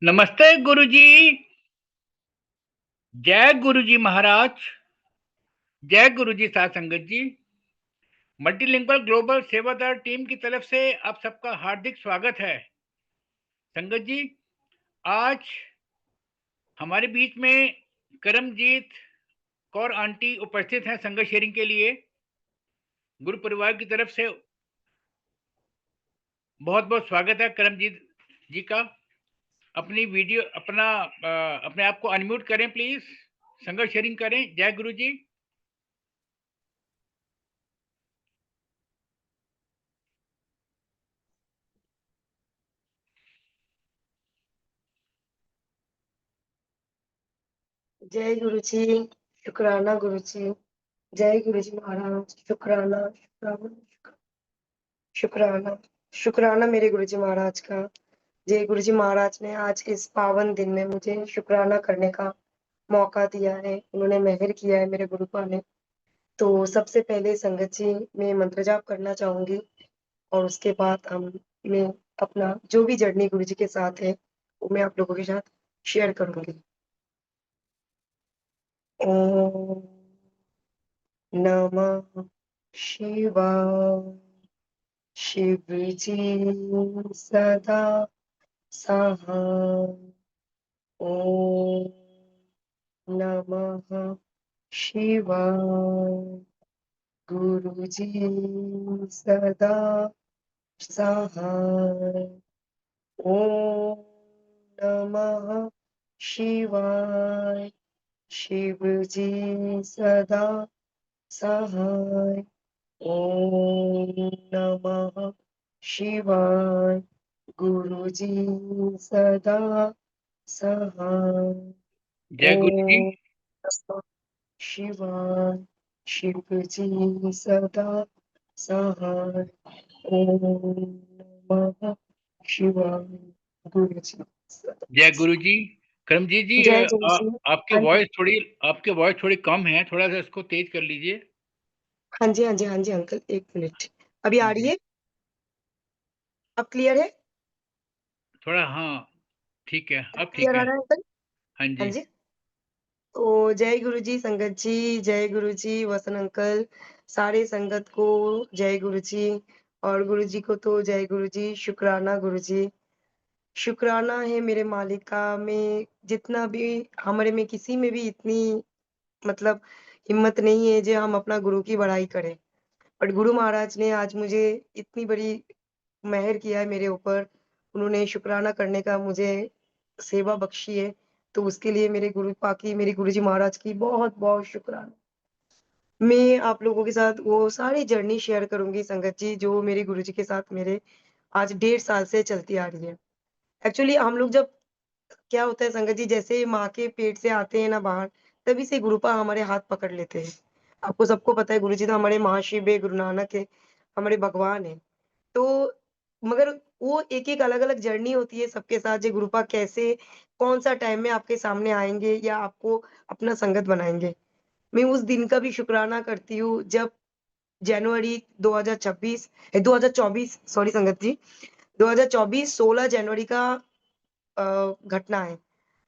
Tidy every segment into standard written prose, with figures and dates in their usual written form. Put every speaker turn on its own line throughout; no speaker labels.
नमस्ते गुरुजी। जय गुरुजी महाराज। जय गुरुजी साथ संगत जी। मल्टीलिंगुअल ग्लोबल सेवादार टीम की तरफ से आप सबका हार्दिक स्वागत है। संगत जी, आज हमारे बीच में करमजीत कौर आंटी उपस्थित हैं संगत शेयरिंग के लिए। गुरु परिवार की तरफ से बहुत बहुत स्वागत है करमजीत जी का। अपनी वीडियो अपने आप को अनम्यूट करें प्लीज, संगत शेयरिंग करें। जय गुरु जी।
जय गुरु जी, शुक्राना गुरु जी। जय गुरु जी महाराज, शुक्राना शुक्राना शुक्राना शुक्राना मेरे गुरु जी महाराज का। जय गुरु जी महाराज ने आज के इस पावन दिन में मुझे शुक्राना करने का मौका दिया है, उन्होंने मेहर किया है मेरे गुरुपा ने। तो सबसे पहले संगत जी मैं मंत्र जाप करना चाहूंगी और उसके बाद मैं अपना जो भी जर्नी गुरु जी के साथ है वो मैं आप लोगों के साथ शेयर करूंगी। ओम नमः शिवाय। शिव जी सदा सहाय। ओम नमः शिवाय। गुरु जी सदा सहाय। ओम नमः शिवाय। शिव जी सदा सहाय। ओम नमः शिवाय। गुरु जी सदा सहाय।
जय गुरु जी।
ओम नमः शिवाय। शिव जी सदा सहाय। ओम नमः शिवाय। गुरु जी सदा
जय गुरु जी। करमजीत जी,
जय गुरु जी।
आपके
हाँ जी,
वॉइस थोड़ी आपके वॉइस थोड़ी कम है, थोड़ा सा इसको तेज कर लीजिए।
हाँ जी, हाँ जी, हाँ जी अंकल, एक मिनट। अभी आ रही
जी,
है? अब क्लियर है?
थोड़ा, हाँ, ठीक है,
अब
अब ठीक
क्लियर आ
है।
रहा है अंकल?
हाँ
हाँ
जी।
जी। तो जय गुरु जी संगत जी, जय गुरु जी वसन अंकल, सारे संगत को जय गुरु जी और गुरु जी को तो जय गुरु जी, शुक्राना गुरु जी। शुक्राना है मेरे मालिक का। मैं जितना भी हमारे में किसी में भी इतनी मतलब हिम्मत नहीं है जो हम अपना गुरु की बड़ाई करें। बट गुरु महाराज ने आज मुझे इतनी बड़ी मेहर किया है मेरे ऊपर। उन्होंने शुक्राना करने का मुझे सेवा बख्शी है। तो उसके लिए मेरे गुरु पाकी मेरे गुरुजी महाराज की बहुत-बहुत शुक्राना। मैं आप लोगों के साथ वो सारी जर्नी शेयर करूँगी संगत जी, जो मेरे गुरुजी के साथ मेरे आज 1.5 साल से चलती आ रही है। एक्चुअली हम लोग जब क्या होता है संगत जी, जैसे माँ के पेट से आते हैं ना बाहर, तभी से गुरुपा हमारे हाथ पकड़ लेते हैं। आपको सबको पता है गुरुजी तो हमारे महाशिव है, गुरु नानक है, हमारे भगवान हैं। तो मगर वो एक-एक अलग-अलग जर्नी होती है सबके साथ, जो गुरुपा कैसे कौन-सा टाइम में आपके सामने आएँगे या आपको अपना संगत बनाएँगे। मैं उस दिन का भी शुकराना करती हूँ जब जनवरी 2024 सॉरी संगत जी, 2024 16 जनवरी का घटना है।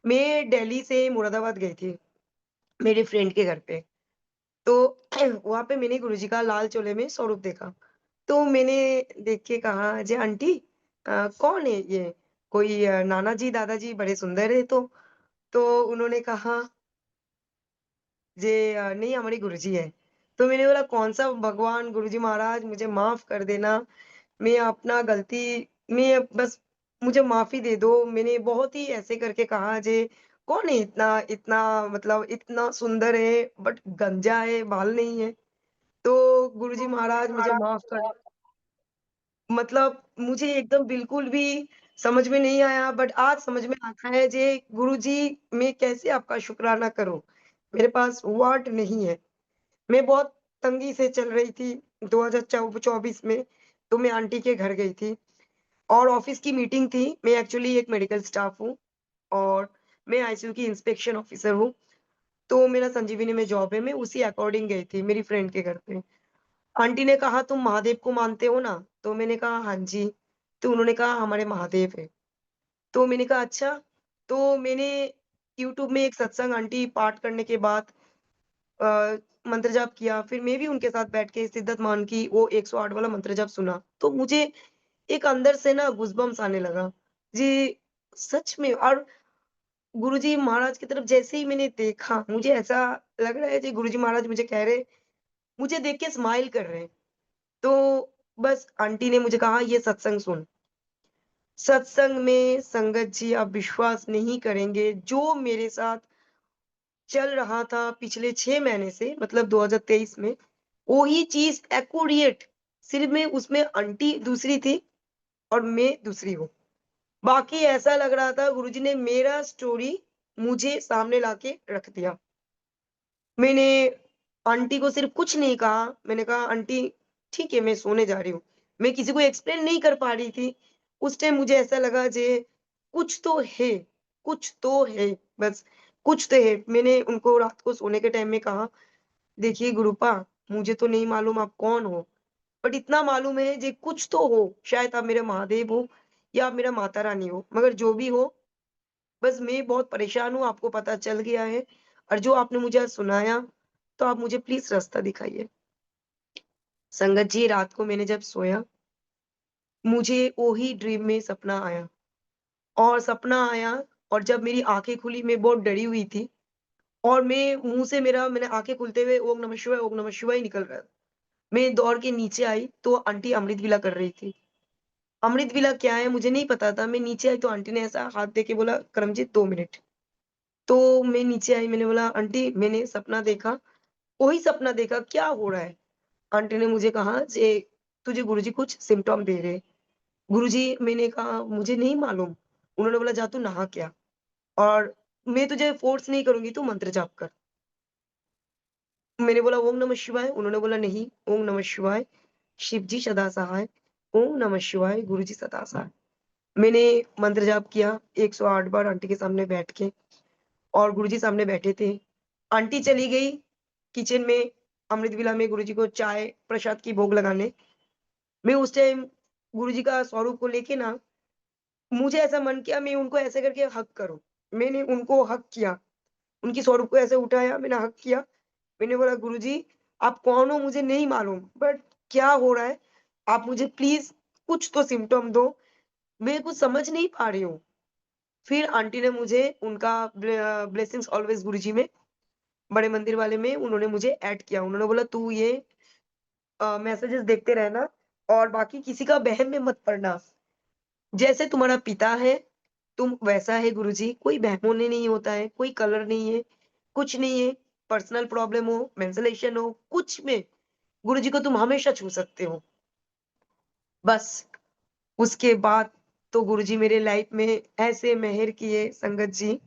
मैं दिल्ली से मुरादाबाद गई थी, मेरे फ्रेंड के घर पे। तो वहाँ पे मैंने गुरुजी का लाल चोले में स्वरूप देखा। तो मैंने देख के कहा, "जी आंटी कौन है ये? कोई नाना जी, दादाजी बड़े सुंदर है तो।" तो उन्होंने कहा, "जे नहीं हमारे गुरुजी हैं।" तो मैंने बोला, "कौन-सा भगवान गुरुजी महाराज मुझे माफ़ कर देना, मैं अपना गलती मैं बस मुझे माफ़ी दे दो।" मैंने बहुत ही ऐसे करके कहा, "जे कौन है इतना इतना मतलब इतना सुंदर है बट गंजा है, बाल नहीं है।" तो गुरुजी महाराज मुझे माफ़ कर मतलब मुझे एकदम बिल्कुल भी समझ में नहीं आया बट आज समझ में आता है जे गुरुजी मैं कैसे आपका शुक्राना करूँ? मेरे पास वर्ड नहीं है। मैं बहुत तंगी से चल रही थी 2024 में, तो मैं आंटी के घर गई थी और ऑफ़िस की मीटिंग थी। मैं एक्चुअली एक मेडिकल स्टाफ़ हूँ और मैं आईसीयू की इंस्पेक्शन ऑफ़िसर हूँ। तो मेरा संजीवनी में जॉब है, मैं उसी अकॉर्डिंग गई थी मेरी फ्रेंड के घर पे। आंटी ने कहा, "तुम महादेव को मानते हो ना?" तो मैंने कहा, "हाँ जी।" तो उन्होंने कहा, "हमारे महादेव हैं।" तो मैंने कहा, "अच्छा।" तो मैंने यूट्यूब में एक सत्संग आंटी पाठ करने के बाद अ, मंत्र जाप किया, फिर मैं भी उनके साथ बैठ के सिद्धार्थ मान की वो 108 वाला मंत्र जाप सुना। तो मुझे एक अंदर से ना गूज़बम्प्स आने लगा। जी, सच में। और गुरुजी महाराज की तरफ जैसे ही मैंने देखा, मुझे ऐसा लग रहा है जी गुरुजी महाराज मुझे कह रहे, मुझे देख के स्माइल कर रहे हैं। तो बस आंटी ने मुझे कहा ये सत्संग सुन। सत्संग में संगत जी आप विश्वास नहीं करेंगे, जो मेरे साथ चल रहा था पिछले 6 महीने से मतलब 2023 में, वही चीज़ एक्यूरेट, सिर्फ़ मैं उसमें आंटी दूसरी थी और मैं दूसरी हूँ। बाकी ऐसा लग रहा था गुरुजी ने मेरा स्टोरी मुझे सामने लाके रख दिया। मैंने आंटी को सिर्फ़ कुछ नहीं कहा, मैंने कहा आंटी ठीक है मैं सोने जा रही हूँ। मैं किसी को एक्सप्लेन नहीं कर पा रही थी। उस टाइम मुझे ऐसा लगा जे कुछ तो है, कुछ तो है, बस कुछ तो है। मैंने उनको रात को सोने के टाइम में कहा, देखिए गुरुपा मुझे तो नहीं मालूम आप कौन हो, बट इतना मालूम है जे कुछ तो हो, शायद आप मेरे महादेव हो या आप मेरा माता रानी हो, मगर जो भी हो बस मैं बहुत परेशान हूँ, आपको पता चल गया है और जो आपने मुझे आज सुनाया, तो आप मुझे प्लीज़ रास्ता दिखाइए। संगत जी, रात को मैंने जब सोया, मुझे वही ड्रीम में सपना आया और सपना आया और जब मेरी आँखें खुली, मैं बहुत डरी हुई थी और मैं मुँह से मैंने आँखें खुलते हुए ओम नमः शिवाय निकल रहा था। मैं दौड़ के नीचे आई, तो आंटी अमृत वेला कर रही थी। अमृत वेला क्या है मुझे नहीं पता था, मैं नीचे आई तो आंटी ने ऐसा हाथ देके बोला, "करमजीत 2 मिनट।" तो मैं नीचे आई, मैंने बोला, "आंटी मैंने सपना देखा।" वही सपना देखा, क्या हो रहा है? आंटी ने मुझे कहा जे तुझे गुरुजी कुछ सिम्पटम दे रहे हैं। गुरुजी मैंने कहा मुझे नहीं मालूम। उन्होंने बोला जा तू नहा के आ और मैं तुझे फ़ोर्स नहीं करूँगी तू मंत्र जाप कर। मैंने बोला ओम नमः शिवाय, उन्होंने बोला नहीं, ओम नमः शिवाय, शिव जी सदा सहाय, ओम नमः शिवाय, गुरु जी सदा सहाय। मैंने मंत्र जाप किया 108 बार आंटी के सामने बैठ के और गुरुजी सामने बैठे थे। आंटी चली गई किचन में अमृत वेला में गुरुजी को चाय, प्रसाद की भोग लगाने। मैं उस टाइम गुरुजी का स्वरूप को लेके ना मुझे ऐसा मन किया मैं उनको ऐसे करके हग करूँ। मैंने उनको हग किया, उनकी स्वरूप को ऐसे उठाया, मैंने हग किया। मैंने बोला गुरुजी आप कौन हो मुझे नहीं मालूम, बट क्या हो रहा है? आप मुझे प्लीज़ कुछ तो सिम्पटम दो, मैं कुछ समझ नहीं पा रही हूँ। फिर आंटी ने मुझे उनका ब्लेसिंग्स ऑलवेज़ गुरुजी में, बड़े मंदिर वाले में उन्होंने मुझे ऐड किया। उन्होंने बोला तू ये मैसेजेस देखते रहना और बाकी किसी का वहम में मत पड़ना। जैसे तुम्हारा पिता है, तुम वैसा है गुरुजी, कोई बहमोने नहीं होता है, कोई कलर नहीं है, कुछ नहीं है। पर्सनल प्रॉब्लम हो, मेंस्ट्रुएशन हो, कुछ में गुरुजी को तुम हमेशा छू सकते हो। बस उसके बाद तो गुरुजी मेरे लाइफ में ऐसे मेहर किए संगत जी,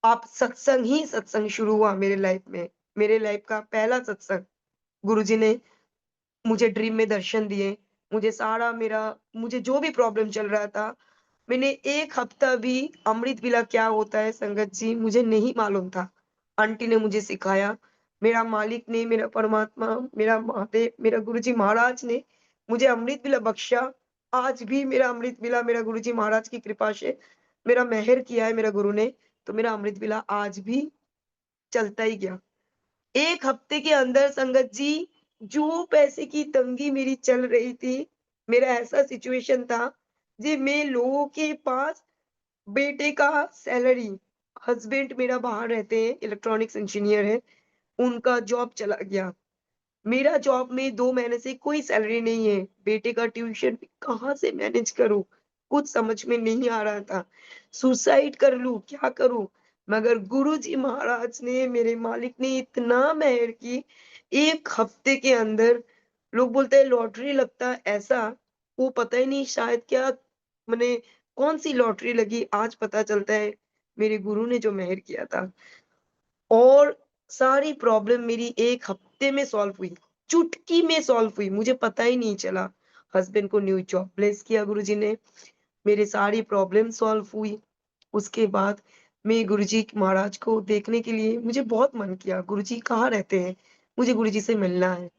आप सत्संग ही सत्संग शुरू हुआ मेरे लाइफ में। मेरे लाइफ का पहला सत्संग गुरुजी ने मुझे ड्रीम में दर्शन दिए। मुझे जो भी प्रॉब्लम चल रहा था, मैंने 1 हफ्ता भी अमृत वेला क्या होता है संगत जी मुझे नहीं मालूम था। आंटी ने मुझे सिखाया, मेरा मालिक ने, मेरा परमात्मा, मेरा महादेव, मेरा गुरुजी महाराज ने मुझे अमृत वेला बख्शा। आज भी मेरा अमृत वेला मेरा गुरुजी महाराज की कृपा से मेरा मेहर किया है मेरा गुरु ने, तो मेरा अमृत वेला आज भी चलता ही गया। 1 हफ्ते के अंदर संगत जी, जो पैसे की तंगी मेरी चल रही थी, मेरा ऐसा सिचुएशन था जी मैं लोगों के पास बेटे का सैलरी, हस्बैंड मेरा बाहर रहते हैं, इलेक्ट्रॉनिक्स इंजीनियर है, उनका जॉब चला गया। मेरा जॉब में 2 महीने से कोई सैलरी नहीं है। बेटे का ट्यूशन कहाँ से मैनेज करूँ? कुछ समझ में नहीं आ रहा था। सुसाइड कर लूँ, क्या करूँ? मगर गुरुजी महाराज ने, मेरे मालिक ने इतना मेहर की, 1 हफ्ते के अंदर लोग बोलते हैं लॉटरी लगता है ऐसा, वो पता ही नहीं शायद क्या मने कौन-सी लॉटरी लगी, आज पता चलता है मेरे गुरु ने जो मेहर किया था। और सारी प्रॉब्लम मेरी 1 हफ्ते में सॉल्व हुई। चुटकी में सॉल्व हुई, मुझे पता ही नहीं चला। हस्बैंड को न्यू जॉब प्लेस किया गुरुजी ने, मेरी सारी प्रॉब्लम सॉल्व हुई। उसके बाद मैं गुरुजी महाराज को देखने के लिए मुझे बहुत मन किया, गुरुजी कहाँ रहते हैं? मुझे गुरुजी से मिलना है।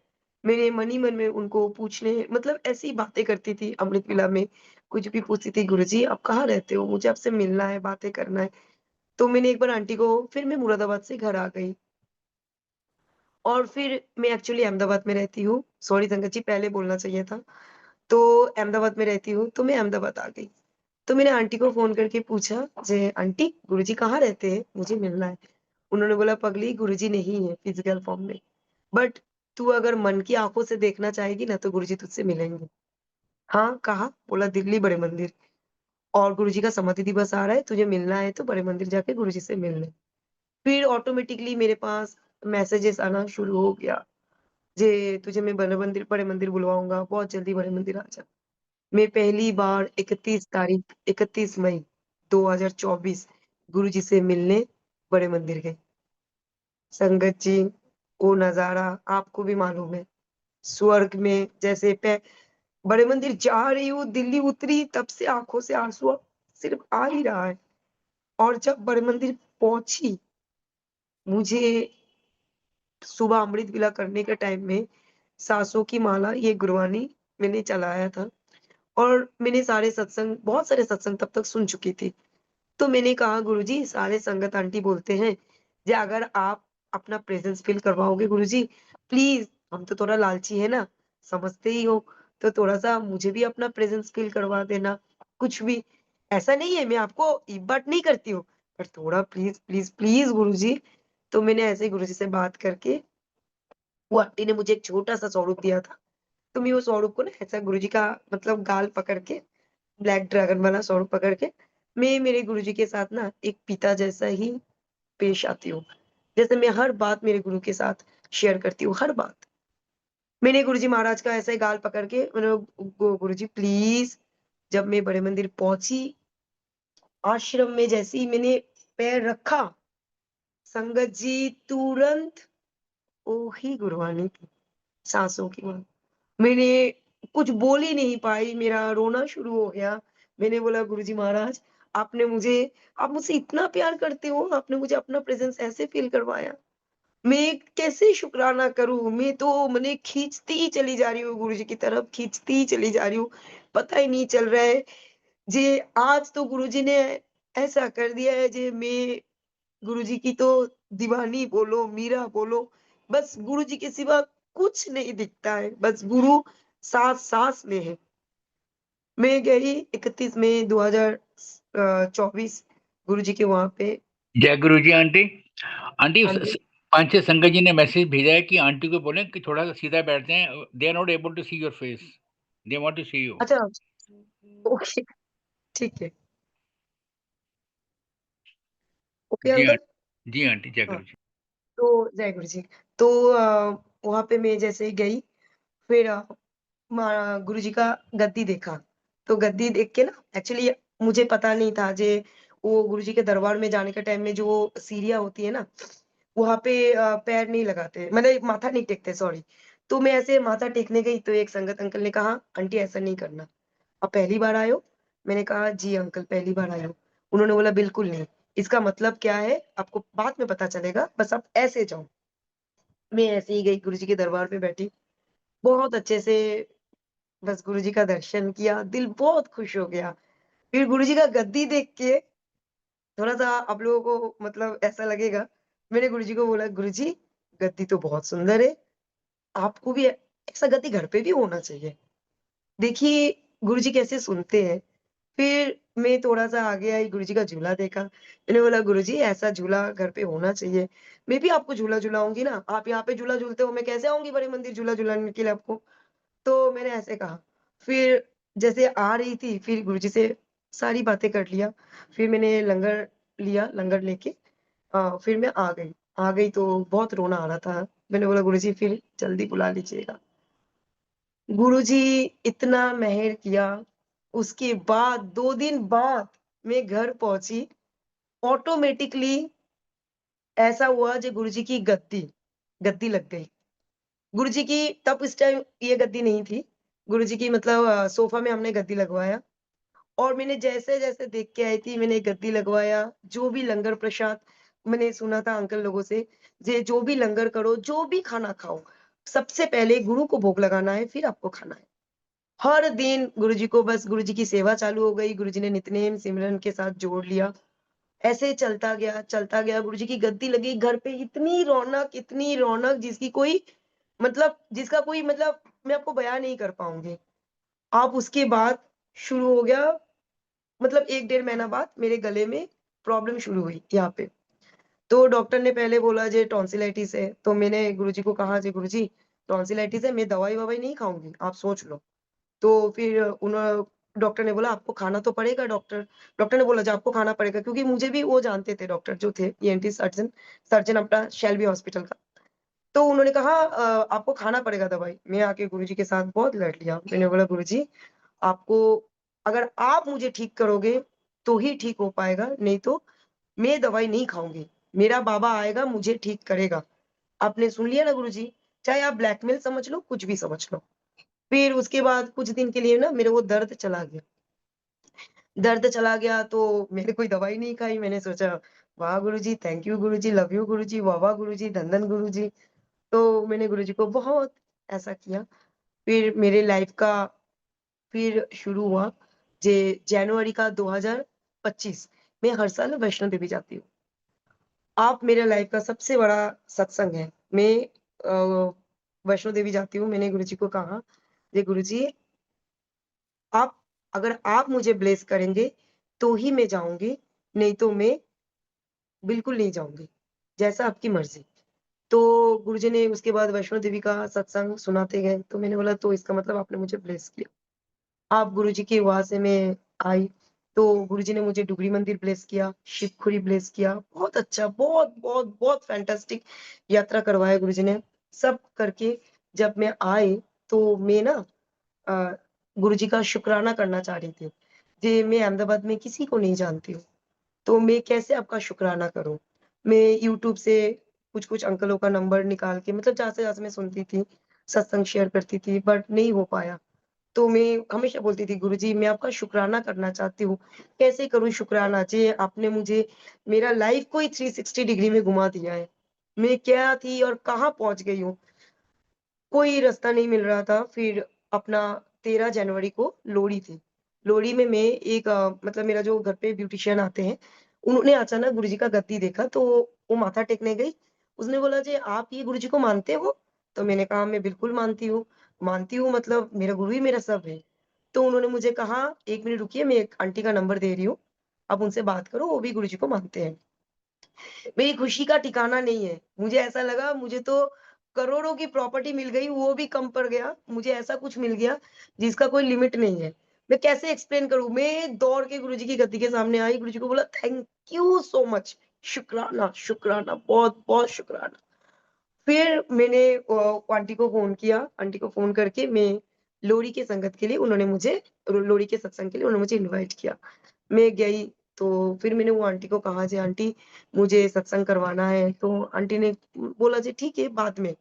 मैंने मन ही मन में उनको पूछने मतलब ऐसी बातें करती थी अमृत विला में, कुछ भी पूछती थी, "गुरुजी आप कहाँ रहते हो? मुझे आपसे मिलना है, बातें करना है।" तो मैंने एक बार आंटी को फिर मैं मुरादाबाद से घर आ गई और फिर मैं एक्चुअली अहमदाबाद में रहती हूँ। सॉरी संगत जी पहले बोलना चाहिए था। तो अहमदाबाद में रहती हूँ, तो मैं अहमदाबाद आ गई। तो मैंने आंटी को फ़ोन करके पूछा जे आंटी गुरुजी कहाँ रहते हैं? मुझे मिलना है। उन्होंने बोला पगली गुरुजी नहीं है फिज़िकल फ़ॉर्म में, बट तू अगर मन की आँखों से देखना चाहेगी ना तो गुरुजी तुझसे मिलेंगे। हाँ, कहाँ? बोला दिल्ली बड़े मंदिर और गुरुजी का समाधि दिवस आ रहा है, तुझे मिलना है तो बड़े मंदिर जाके गुरुजी से मिल ले। फिर ऑटोमेटिकली मेरे पास मैसेजेस आना शुरू हो गया, जे तुझे मैं बड़े मंदिर बुलवाऊँगा, बहुत जल्दी बड़े मंदिर आ जा। मैं पहली बार 31 मई 2024 गुरुजी से मिलने बड़े मंदिर गई। संगत जी, वो नज़ारा आपको भी मालूम है, स्वर्ग में जैसे बड़े मंदिर जा रही हूँ, दिल्ली उतरी तब से आँखों से आँसू अब सिर्फ़ आ ही रहा है और जब बड़े मंदिर पहुँची, मुझे सुबह अमृत वेला करने के टाइम में सासों की माला ये गुरबानी मैंने चलाया था और मैंने बहुत सारे सत्संग तब तक सुन चुकी थी। तो मैंने कहा गुरुजी सारे संगत आंटी बोलते हैं जे अगर आप अपना प्रेज़ेंस फ़ील करवाओगे गुरुजी प्लीज़ हम तो थोड़ा लालची है ना, समझते ही हो, तो थोड़ा-सा मुझे भी अपना प्रेज़ेंस फ़ील करवा देना, कुछ भी। ऐसा नहीं है मैं आपको इब्बट नहीं करती हूँ, पर थोड़ा प्लीज़, प्लीज़, प्लीज़ गुरुजी। तो मैंने ऐसे ही गुरुजी से बात करके वो आंटी ने मुझे एक छोटा-सा स्वरूप दिया था, तो मैं वो स्वरूप को ना ऐसा गुरुजी का मतलब गाल पकड़ के ब्लैक ड्रैगन वाला स्वरूप पकड़ के, मैं मेरे गुरुजी के साथ ना एक पिता जैसा ही पेश आती हूँ। जैसे मैं हर बात मेरे गुरु के साथ शेयर करती हूँ, हर बात। मैंने गुरुजी महाराज का ऐसे ही गाल पकड़ के मैंने गुरुजी प्लीज़ जब मैं बड़े मंदिर पहुँची, आश्रम में जैसे ही मैंने पैर रखा, संगत जी तुरंत वो ही गुरबानी थी, साँसों की माँ। मैंने कुछ बोल ही नहीं पाई, मेरा रोना शुरू हो गया। मैंने बोला गुरुजी महाराज आप मुझसे इतना प्यार करते हो, आपने मुझे अपना प्रेज़ेंस ऐसे फ़ील करवाया। मैं कैसे शुकराना करूँ? मैं तो मने खींचती ही चली जा रही हूँ गुरुजी की तरफ, खींचती ही चली जा रही हूँ। पता ही नहीं चल रहा है जे आज तो गुरुजी ने ऐसा कर दिया है जे मैं गुरुजी की तो दीवानी बोलो, मीरा बोलो, बस गुरुजी के सिवा कुछ नहीं दिखता है, बस गुरु साथ-साथ में है। मैं गई 31 मई 2024 गुरुजी के वहाँ पे
जय गुरु जी आंटी। आंटी
हाँ जी।
5-6 संगत जी ने मैसेज भेजा है कि आंटी को बोलें कि थोड़ा-सा सीधा बैठ जाएँ, they are not able to see your face, they want to see you.
अच्छा, ओके, ठीक है। ओके
जी
अंकल?
जी आंटी, जय
हाँ,
गुरु जी।
तो जय गुरुजी। तो वहाँ पे मैं जैसे ही गई फिर गुरुजी का गद्दी देखा। तो गद्दी देख के ना एक्चुअली मुझे पता नहीं था जे वो गुरुजी के दरबार में जाने के टाइम में जो सीढ़ियाँ होती है ना, वहाँ पे पैर नहीं लगाते, मतलब माथा नहीं टेकते सॉरी। तो मैं ऐसे माथा टेकने गई तो एक संगत अंकल ने कहा, "आंटी ऐसा नहीं करना। आप पहली बार आए हो?" मैंने कहा, "जी अंकल पहली बार आई हूँ।" उन्होंने बोला, "बिल्कुल नहीं, इसका मतलब क्या है आपको बाद में पता चलेगा, बस आप ऐसे जाओ।" मैं ऐसे ही गई गुरुजी के दरबार पे बैठी। बहुत अच्छे से बस गुरुजी का दर्शन किया, दिल बहुत खुश हो गया। फिर गुरुजी का गद्दी देख के थोड़ा-सा आप लोगों को मतलब ऐसा लगेगा, मैंने गुरुजी को बोला, "गुरुजी, गद्दी तो बहुत सुंदर है, आपको भी ऐसा गद्दी घर पे भी होना चाहिए।" देखिए, गुरुजी कैसे सुनते हैं। फिर मैं थोड़ा-सा आगे आई, गुरुजी का झूला देखा। मैंने बोला, "गुरुजी, ऐसा झूला घर पे होना चाहिए। मैं भी आपको झूला झुलाऊँगी ना, आप यहाँ पे झूला झूलते हो, मैं कैसे आऊँगी बड़े मंदिर झूला झुलाने के लिए आपको?" तो मैंने ऐसे कहा। फिर जैसे आ रही थी, फिर गुरुजी से सारी बातें कर लिया। फिर मैंने लंगर लिया, लंगर लेके फिर मैं आ गई। आ गई तो बहुत रोना आ रहा था। मैंने बोला, "गुरुजी फिर जल्दी बुला लीजिएगा।" गुरुजी इतना मेहर किया, उसके बाद 2 दिन बाद मैं घर पहुँची, ऑटोमैटिकली ऐसा हुआ जो गुरुजी की गद्दी लग गई। गुरुजी की तब इस टाइम ये गद्दी नहीं थी। गुरुजी की मतलब सोफ़ा में हमने गद्दी लगवाया और मैंने जैसे-जैसे देख के आई थी मैंने गद्दी लगवाया, जो भी लंगर प्रसाद मैंने सुना था अंकल लोगों से, जे जो भी लंगर करो, जो भी खाना खाओ, सबसे पहले गुरु को भोग लगाना है, फिर आपको खाना है। हर दिन गुरुजी को बस गुरुजी की सेवा चालू हो गई, गुरुजी ने नित्य-नेम सिमरन के साथ जोड़ लिया। ऐसे चलता गया, गुरुजी की गद्दी लगी, घर पे इतनी रौनक जिसका कोई मतलब मैं आपको बयाँ नहीं कर पाऊँगी। अब उसके बाद शुरू हो गया, मतलब 1 डेढ़ महीना बाद मेरे गले में प्रॉब्लम शुरू हुई यहाँ पे। तो डॉक्टर ने पहले बोला जे टॉन्सिलाइटिस है, तो मैंने गुरुजी को कहा जे गुरुजी टॉन्सिलाइटिस है, मैं दवाई-ववाई नहीं खाऊँगी, आप सोच लो। तो फिर डॉक्टर ने बोला आपको खाना तो पड़ेगा डॉक्टर। डॉक्टर ने बोला जो आपको खाना पड़ेगा, क्योंकि मुझे भी वो जानते थे डॉक्टर जो थे ईएनटी सर्जन सर्जन अपना शेल्बी हॉस्पिटल का। तो उन्होंने कहा आपको खाना पड़ेगा दवाई। मैं आके गुरुजी के साथ बहुत लड़ लिया। मैंने बोला गुरुजी आपको अगर आप मुझे ठीक करोगे, तो ही ठीक हो पाएगा, नहीं तो मैं दवाई नहीं खाऊँगी। मेरा बाबा आएगा मुझे ठीक करेगा। आपने सुन लिया ना गुरुजी, चाहे आप ब्लैकमेल समझ लो, कुछ भी समझ लो। फिर उसके बाद कुछ दिन के लिए ना मेरे वो दर्द चला गया। दर्द चला गया तो मैंने कोई दवाई नहीं खाई। मैंने सोचा वाह Guruji, thank you Guruji, love you Guruji, वाह वाह गुरुजी, धन-धन गुरुजी। तो मैंने गुरुजी को बहुत ऐसा किया। फिर मेरे लाइफ का फिर शुरू हुआ जे जनवरी का 2025 मैं हर साल वैष्णो देवी जाती हूँ। आप मेरे लाइफ का सबसे बड़ा सत्संग है। मैं वैष्णो देवी जाती हूँ। मैंने गुरुजी को कहा, "जे गुरुजी आप अगर आप मुझे ब्लेस करेंगे, तो ही मैं जाऊँगी, नहीं तो मैं बिल्कुल नहीं जाऊँगी, जैसा आपकी मर्ज़ी।" तो गुरुजी ने उसके बाद वैष्णो देवी का सत्संग सुनाते गए, तो मैंने बोला तो इसका मतलब आपने मुझे ब्लेस किया। आप गुरुजी की वहाँ से मैं आई, तो गुरुजी ने मुझे डुगरी मंदिर ब्लेस किया, शिवखोरी ब्लेस किया। बहुत अच्छा, बहुत फैंटास्टिक यात्रा करवाया गुरुजी ने। सब करके जब मैं आई, तो मैं ना अ, गुरुजी का शुकराना करना चाह रही थी। जी, मैं अहमदाबाद में किसी को नहीं जानती हूँ, तो मैं कैसे आपका शुकराना करूँ? मैं यूट्यूब से कुछ-कुछ अंकलों का नंबर निकाल के मतलब जहाँ से मैं सुनती थी, सत्संग शेयर करती थी, बट नहीं हो पाया। तो मैं हमेशा बोलती थी, "गुरुजी, मैं आपका शुकराना करना चाहती हूँ। कैसे करूँ शुकराना? जी, आपने मुझे मेरा लाइफ़ को ही 360 डिग्री में घुमा दिया है। मैं क्या थी और कहाँ पहुँच गई हूँ।" कोई रास्ता नहीं मिल रहा था। फिर अपना 13 जनवरी को लोहड़ी थी। लोहड़ी में मैं एक मतलब मेरा जो घर पे ब्यूटीशियन आते हैं, उन्होंने अचानक गुरुजी का गद्दी देखा, तो वो माथा टेकने गई। उसने बोला, "जी, आप ये गुरुजी को मानते हो?" तो मैंने कहा, "मैं बिल्कुल मानती हूँ। मानती हूँ मतलब मेरा गुरु ही मेरा सब है।" तो उन्होंने मुझे कहा, "1 मिनट रुकिए, मैं एक आंटी का नंबर दे रही हूँ। आप उनसे बात करो, वो भी गुरुजी को मानते हैं।" मेरी खुशी का ठिकाना नहीं है। मुझे ऐसा लगा मुझे तो करोड़ों की प्रॉपर्टी मिल गई, वो भी कम पड़ गया। मुझे ऐसा कुछ मिल गया जिसका कोई लिमिट नहीं है। मैं कैसे एक्सप्लेन करूँ? मैं दौड़ के गुरुजी की गद्दी के सामने आई, गुरुजी को बोला थैंक यू सो मच। शुकराना, शुकराना, बहुत-बहुत शुकराना। फिर मैंने आंटी को फ़ोन किया, आंटी को फ़ोन करके मैं लोहड़ी के संगत के लिए उन्होंने मुझे लोहड़ी के सत्संग के लिए उन्होंने मुझे इनवाइट किया। मैं गई, तो फिर मैंने वो आंटी को कहा जी आंटी मुझे सत्संग करवाना है, तो आंटी ने बोला जी ठीक है बाद में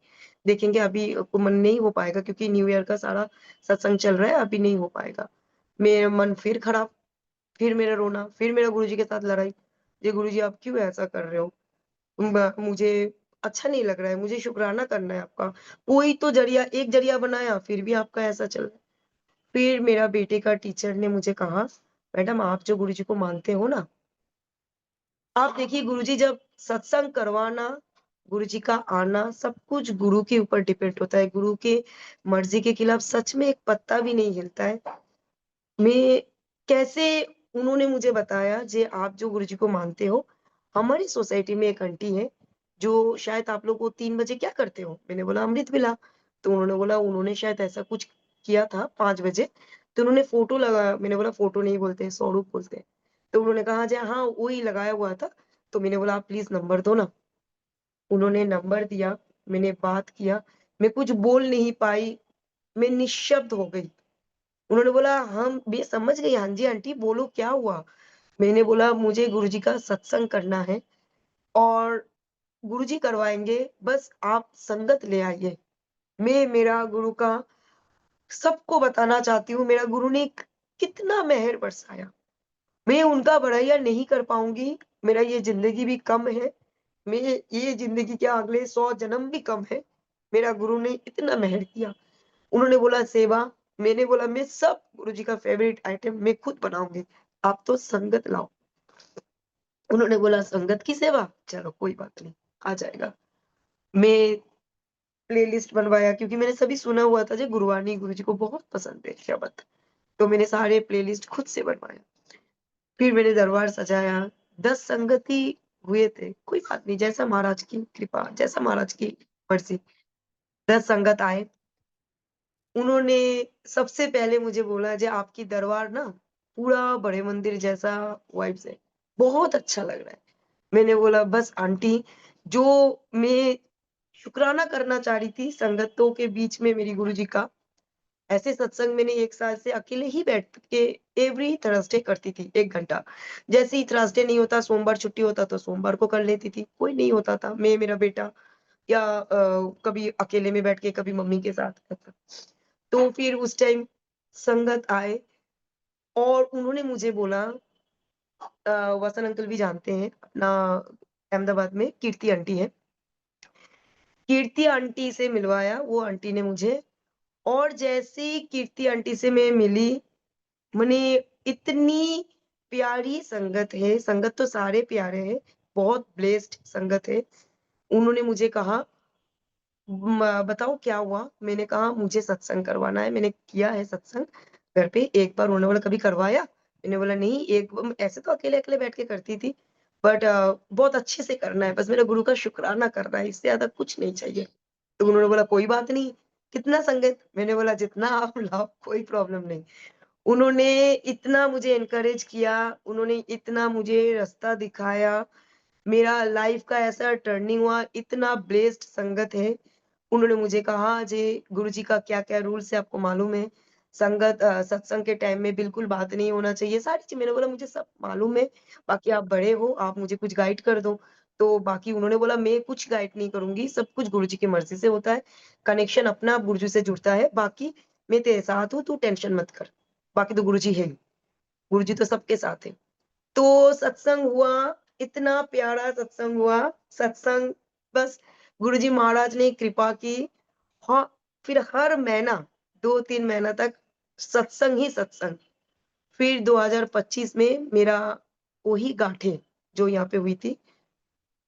देखेंगे अभी मन नहीं हो पाएगा क्योंकि न्यू ईयर का सारा सत्संग चल रहा है, अभी नहीं हो पाएगा। मेरा मन फिर खराब, फिर मेरा रोना, फिर मेरा गुरुजी के साथ लड़ाई। जी गुरुजी आप क्यों ऐसा कर रहे हो? मुझे अच्छा नहीं लग रहा है, मुझे शुकराना करना है आपका। कोई तो ज़रिया एक ज़रिया बनाया, फिर भी आपका ऐसा चल रहा है। फिर मेरा बेटे का टीचर ने मुझे कहा, "मैडम आप जो गुरुजी को मानते हो ना, आप देखिए गुरुजी जब सत्संग करवाना, गुरुजी का आना सब कुछ गुरु के ऊपर डिपेंड होता है। गुरु के मर्ज़ी के खिलाफ सच में एक पत्ता भी नहीं हिलता है। मैं कैसे उन्होंने मुझे बताया जे आप जो गुरुजी को मानते हो, हमारी सोसाइटी में एक आंटी है, जो शायद आप लोग वो 3 बजे क्या करते हो? मैंने बोला अमृत वेला। तो उन्होंने बोला उन्होंने शायद ऐसा कुछ किया था 5 बजे, तो उन्होंने फ़ोटो लगाया मैंने बोला फ़ोटो नहीं बोलते हैं, स्वरूप बोलते हैं। तो उन्होंने कहा जे हाँ, वही लगाया हुआ था। तो मैंने बोला आप प्लीज़ नंबर दो ना। उन्होंने नंबर दिया, मैंने बात किया, मैं कुछ बोल नहीं पाई, मैं निःशब्द हो गई। उन्होंने बोला हम मैं समझ गई, हाँ जी आंटी बोलो क्या हुआ? मैंने बोला मुझे गुरुजी का सत्संग करना है और गुरुजी करवाएँगे, बस आप संगत ले आइए। मैं मेरा गुरु का सबको बताना चाहती हूँ, मेरा गुरु ने कितना मेहर बरसाया। मैं उनका बढ़ैया नहीं कर पाऊँगी, मेरा ये ज़िंदगी भी कम है। मैं ये ज़िंदगी क्या अगले 100 जन्म भी कम है। मेरा गुरु ने इतना मेहर किया। उन्होंने बोला सेवा, मैंने बोला मैं सब गुरुजी का फेवरेट आइटम मैं खुद बनाऊँगी, आप तो संगत लाओ। उन्होंने बोला संगत की सेवा, चलो कोई बात नहीं, आ जाएगा। मैं प्लेलिस्ट बनवाया क्योंकि मैंने सभी सुना हुआ था जो गुरुवाणी गुरुजी को बहुत पसंद है शब्द, तो मैंने सारे प्लेलिस्ट खुद से बनवाया। फिर मैंने दरबार सजाया, 10 संगति हुए थे, कोई बात नहीं, जैसा महाराज की कृपा, जैसा महाराज की मर्ज़ी। 10 संगत आए, उन्होंने सबसे पहले मुझे बोला जी आपकी दरबार ना पूरा बड़े मंदिर जैसा वाइब्स है, बहुत अच्छा लग रहा है। मैंने बोला बस आंटी जो मैं शुकराना करना चाह रही थी संगतों के बीच में मेरी गुरुजी का, ऐसे सत्संग मैंने 1 साल से अकेले ही बैठ के एवरी थर्सडे करती थी 1 घंटा। जैसे ही थर्सडे नहीं होता, सोमवार छुट्टी होता तो सोमवार को कर लेती थी, कोई नहीं होता था, मैं, मेरा बेटा या कभी अकेले में बैठ के, कभी मम्मी के साथ ऐसा। तो फिर उस टाइम संगत आए और उन्होंने मुझे बोला वसन अंकल भी जानते हैं अपना अहमदाबाद में कीर्ति आंटी है। कीर्ति आंटी से मिलवाया वो आंटी ने मुझे और जैसे ही कीर्ति आंटी से मैं मिली, मने इतनी प्यारी संगत है, संगत तो सारे प्यारे हैं, बहुत ब्लेस्ड संगत है। उन्होंने मुझे कहा बताओ क्या हुआ? मैंने कहा मुझे सत्संग करवाना है, मैंने किया है सत्संग घर पे एक बार। उन्होंने बोला कभी करवाया? मैंने बोला नहीं एक ऐसे तो अकेले-अकेले बैठ के करती थी, बट बहुत अच्छे से करना है, बस मेरे गुरु का शुकराना करना है, इससे ज़्यादा कुछ नहीं चाहिए। तो उन्होंने बोला कोई बात नहीं, कितना संगत? मैंने बोला जितना आप लाओ कोई प्रॉब्लम नहीं। उन्होंने इतना मुझे एनकरेज किया, उन्होंने इतना मुझे रास्ता दिखाया, मेरा लाइफ का ऐसा टर्निंग हुआ, इतना ब्लेस्ड संगत है। उन्होंने मुझे कहा जी गुरुजी का क्या-क्या रूल्स है आपको मालूम है? सत्संग के टाइम में बिल्कुल बात नहीं होना चाहिए, सारी चीज़ मैंने बोला मुझे सब मालूम है, बाकी आप बड़े हो, आप मुझे कुछ गाइड कर दो। तो बाकी उन्होंने बोला मैं कुछ गाइड नहीं करूँगी, सब कुछ गुरुजी की मर्ज़ी से होता है, कनेक्शन अपना गुरुजी से जुड़ता है, बाकी मैं तेरे साथ हूँ, तू टेंशन मत कर। बाकी तो गुरुजी है ही, गुरुजी तो सबके साथ है। तो सत्संग हुआ, इतना प्यारा सत्संग हुआ, सत्संग बस गुरुजी महाराज ने कृपा की। हाँ, फिर हर महीना 2-3 महीना तक सत्संग ही सत्संग। फिर 2025 में मेरा वही गाँठें जो यहाँ पे हुई थी,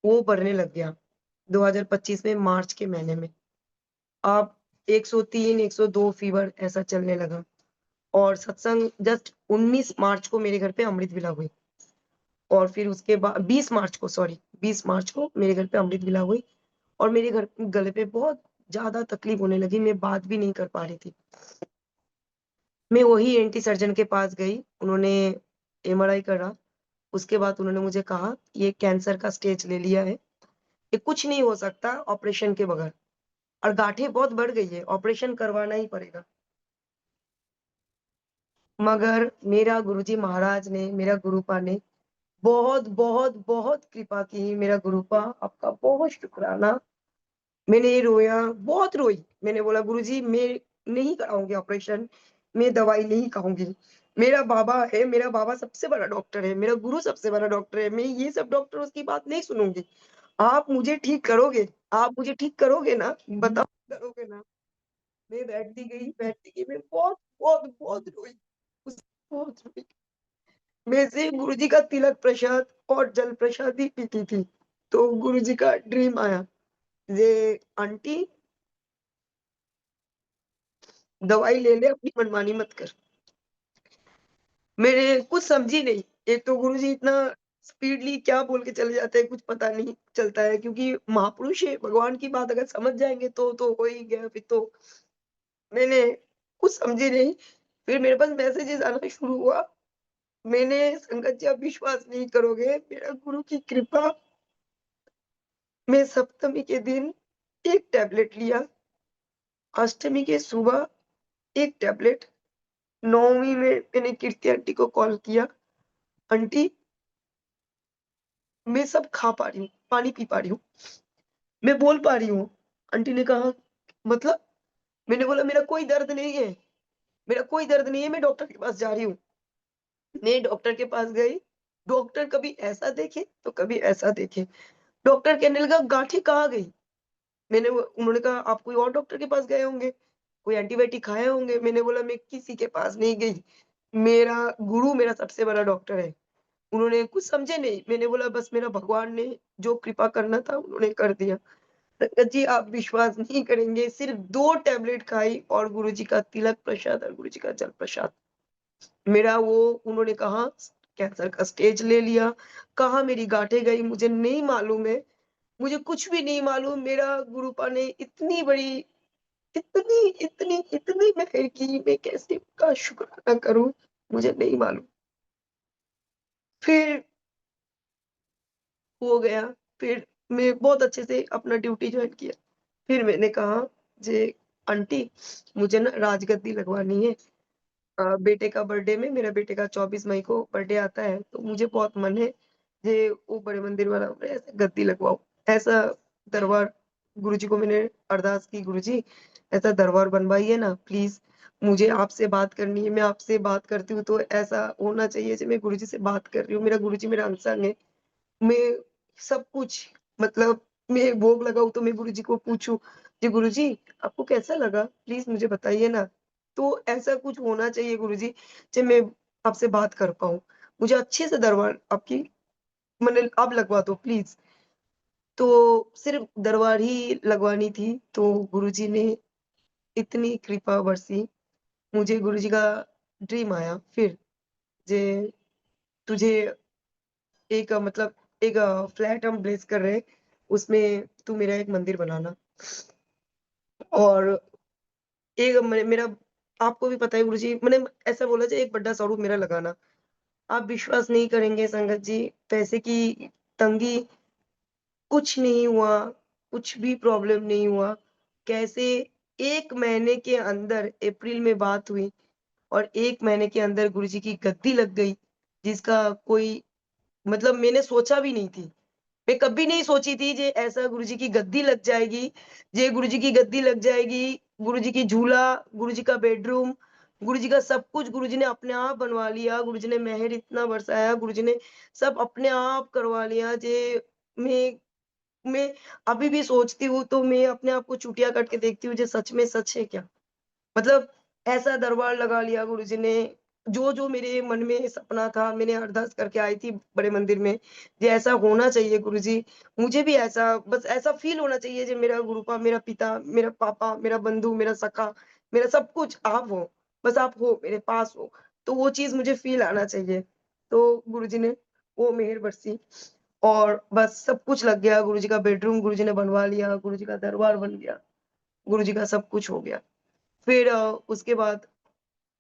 वो बढ़ने लग गया। 2025 में मार्च के महीने में। अब 103, 102 फीवर ऐसा चलने लगा और सत्संग जस्ट 19 मार्च को मेरे घर पे अमृत विला हुई। और फिर उसके बाद 20 मार्च को सॉरी 20 मार्च को मेरे घर पे अमृत विला हुई और मेरे घर गले पे बहुत ज़्यादा तकलीफ होने लगी, मैं बात भी नहीं कर पा रही थी। मैं वही एंटी सर्जन के पास गई, उन्होंने एमआरआई करा, उसके बाद उन्होंने मुझे कहा, "ये कैंसर का स्टेज ले लिया है, ये कुछ नहीं हो सकता ऑपरेशन के बगैर और गाँठें बहुत बढ़ गई है, ऑपरेशन करवाना ही पड़ेगा।" मगर मेरा गुरुजी महाराज ने, मेरा गुरुपा ने बहुत, बहुत, बहुत कृपा की, मेरा गुरुपा आपका बहुत शुकराना। मैंने रोया, बहुत रोई। मैंने बोला गुरुजी मैं नहीं कराऊँगी ऑपरेशन, मैं दवाई नहीं खाऊँगी। मेरा बाबा है, मेरा बाबा सबसे बड़ा डॉक्टर है, मेरा गुरु सबसे बड़ा डॉक्टर है, मैं ये सब डॉक्टर्स की बात नहीं सुनूँगी। आप मुझे ठीक करोगे? आप मुझे ठीक करोगे ना? बताओ करोगे ना? मैं बैठती गई, मैं बहुत, बहुत, बहुत रोई। उस बहुत रोई। मैं सिर्फ गुरुजी का तिलक प्रसाद और जल प्रसाद ही पीती थी। तो गुरुजी का ड्रीम आया, ये आंटी दवाई ले ले, अपनी मनमानी मत कर। मैंने कुछ समझी नहीं। एक तो गुरुजी इतना स्पीडली क्या बोल के चले जाते हैं, कुछ पता नहीं चलता है क्योंकि महापुरुष है, भगवान की बात अगर समझ जाएँगे तो हो ही गया फिर तो। मैंने कुछ समझी नहीं, फिर मेरे पास मैसेजेस आना शुरू हुआ। मैंने संगत जी आप विश्वास नहीं करोगे, मेरा गुरु की कृपा मैं सप्तमी के दिन 1 टैबलेट लिया, अष्टमी के सुबह 1 टैबलेट, नवमी में मैंने कीर्ति आंटी को कॉल किया, आंटी मैं सब खा पा रही हूँ, पानी पी पा रही हूँ, मैं बोल पा रही हूँ। आंटी ने कहा मतलब? मैंने बोला मेरा कोई दर्द नहीं है, मेरा कोई दर्द नहीं है, मैं डॉक्टर के पास जा रही हूँ। मैं डॉक्टर के पास गई, डॉक्टर कभी ऐसा देखे, तो कभी ऐसा देखे। डॉक्टर कहने लगा गाँठें कहाँ गई? उन्होंने कहा आप कोई और डॉक्टर के पास गए होंगे, कोई एंटीबायोटिक खाए होंगे। मैंने बोला मैं किसी के पास नहीं गई। मेरा गुरु मेरा सबसे बड़ा डॉक्टर है। उन्होंने कुछ समझे नहीं। मैंने बोला बस मेरा भगवान ने जो कृपा करना था उन्होंने कर दिया। संगत जी आप विश्वास नहीं करेंगे, सिर्फ़ 2 टैबलेट खाई और गुरुजी का तिलक प्रसाद और गुरुजी का जल प्रसाद। मेरा वो उन्होंने कहा कैंसर का स्टेज ले लिया, कहाँ मेरी गाँठें गई मुझे नहीं मालूम है। मुझे कुछ भी नहीं मालूम, मेरा गुरुपा ने इतनी बड़ी इतनी मेहर की, मैं कैसे उनका शुक्राना करूँ, मुझे नहीं मालूम। फिर हो गया, फिर मैं बहुत अच्छे से अपना ड्यूटी जॉइन किया। फिर मैंने कहा, जे आंटी मुझे ना राजगद्दी लगवानी है। बेटे का बर्थडे में मेरे बेटे का 24 मई को बर्थडे आता है, तो मुझे बहुत मन है, जे वो बड़े मंदिर वाला ऐसे गद्दी लगवाऊँ। ऐसा दरबार गुरुजी को मैंने अरदास की, गुरुजी ऐसा दरबार बनवाइए ना प्लीज़, मुझे आपसे बात करनी है, मैं आपसे बात करती हूँ तो ऐसा होना चाहिए जैसे मैं गुरुजी से बात कर रही हूँ। मेरा गुरुजी मेरा अंग-संग है। मैं सब कुछ मतलब मैं भोग लगाऊँ तो मैं गुरुजी को पूछूँ, जी गुरुजी आपको कैसा लगा? प्लीज़ मुझे बताइए ना। तो ऐसा कुछ होना चाहिए गुरुजी कि मैं आपसे बात कर पाऊँ। मुझे अच्छे से दरबार आपकी मने आप लगवा दो प्लीज़। तो सिर्फ़ दरबार ही लगवानी थी, तो गुरुजी ने इतनी कृपा बरसी, मुझे गुरुजी का ड्रीम आया फिर जे तुझे एक मतलब एक फ्लैट हम ब्लेस कर रहे हैं, उसमें तू मेरा एक मंदिर बनाना और एक मेरा आपको भी पता है गुरुजी मैंने ऐसा बोला जी एक बड़ा स्वरूप मेरा लगाना। आप विश्वास नहीं करेंगे संगत जी, पैसे की तंगी कुछ नहीं हुआ, कुछ भी प्रॉब्लम नहीं हुआ। कैसे 1 महीने के अंदर अप्रैल में बात हुई और 1 महीने के अंदर गुरुजी की गद्दी लग गई, जिसका कोई मतलब मैंने सोचा भी नहीं थी। मैं कभी नहीं सोची थी जे ऐसा गुरुजी की गद्दी लग जाएगी, जे गुरुजी की गद्दी लग जाएगी, गुरुजी की झूला, गुरुजी का बेडरूम, गुरुजी का सब कुछ गुरुजी ने अपने आप बनवा लिया, गुरुजी ने मेहर इतना बरसाया, गुरुजी ने सब अपने आप करवा लिया जे मैं मैं अभी भी सोचती हूँ तो मैं अपने आप को चुटिया काट के देखती हूँ जे सच में सच है क्या? मतलब ऐसा दरबार लगा लिया गुरुजी ने, जो-जो मेरे मन में सपना था, मैंने अरदास करके आई थी बड़े मंदिर में, ये ऐसा होना चाहिए गुरुजी, मुझे भी ऐसा बस ऐसा फ़ील होना चाहिए जो मेरा गुरुपा, मेरा पिता, मेरा पापा, मेरा बंधु, मेरा सखा, मेरा सब कुछ आप हो, बस आप हो, मेरे पास हो, तो वो चीज़ मुझे फ़ील आना चाहिए। तो गुरुजी ने वो मेहर बरसी और बस सब कुछ लग गया, गुरुजी का बेडरूम गुरुजी ने बनवा लिया, गुरुजी का दरबार बन गया, गुरुजी का सब कुछ हो गया। फिर उसके बाद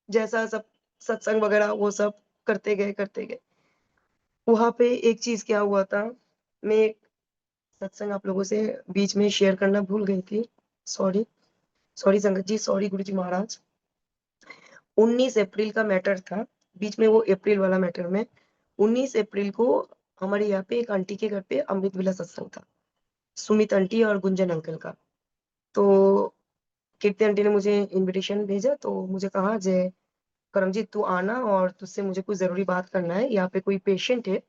जैसा सब सत्संग वगैरह वो सब करते गए। वहाँ पे एक चीज़ क्या हुआ था, मैं एक सत्संग आप लोगों से बीच में शेयर करना भूल गई थी। सॉरी, सॉरी संगत जी, सॉरी गुरु जी महाराज। 19 अप्रैल का मैटर था, बीच में वो अप्रैल वाला मैटर में 19 अप्रैल को हमारे यहाँ पे एक आंटी के घर पे अमृत वेला सत्संग था। सुमित आंटी और गुंजन अंकल का। तो कीर्ति आंटी ने मुझे इन्विटेशन भेजा तो मुझे कहा जे करमजीत तू आना और तुझसे मुझे कुछ ज़रूरी बात करना है। यहाँ पे कोई पेशेंट है,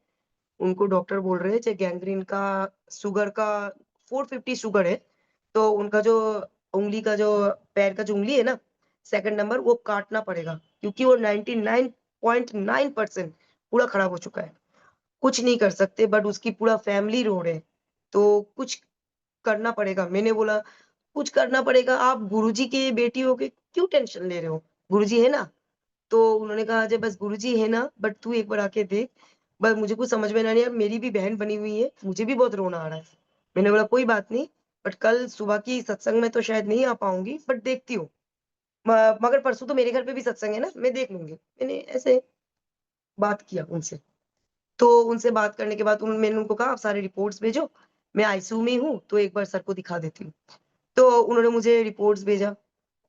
उनको डॉक्टर बोल रहे हैं जे गैंग्रीन का शुगर का 450 शुगर है, तो उनका जो उँगली का जो पैर का जो उँगली है ना, सेकंड नंबर वो काटना पड़ेगा क्योंकि वो 99.9% पूरा खराब हो चुका है। कुछ नहीं कर सकते बट उसकी पूरा फैमिली रो रहे हैं, तो कुछ करना पड़ेगा। मैंने बोला, "कुछ करना पड़ेगा, आप गुरुजी की बेटी हो के क्यों टेंशन ले रहे हो? गुरुजी है ना।" तो उन्होंने कहा जे बस गुरुजी है ना, बट तू एक बार आके देख। बस मुझे कुछ समझ में ना नहीं आया, मेरी भी बहन बनी हुई है, मुझे भी बहुत रोना आ रहा है। मैंने बोला कोई बात नहीं, बट कल सुबह की सत्संग में तो शायद नहीं आ पाऊँगी, बट देखती हूँ। म मगर परसों तो मेरे घर पे भी सत्संग है ना, मैं देख लूँगी। मैंने ऐसे बात किया उनसे। तो उनसे बात करने के बाद मैंने उनको कहा आप सारे रिपोर्ट्स भेजो, मैं आईसीयू में हूँ, तो एक बार सर को दिखा देती हूँ। तो उन्होंने मुझे रिपोर्ट्स भेजा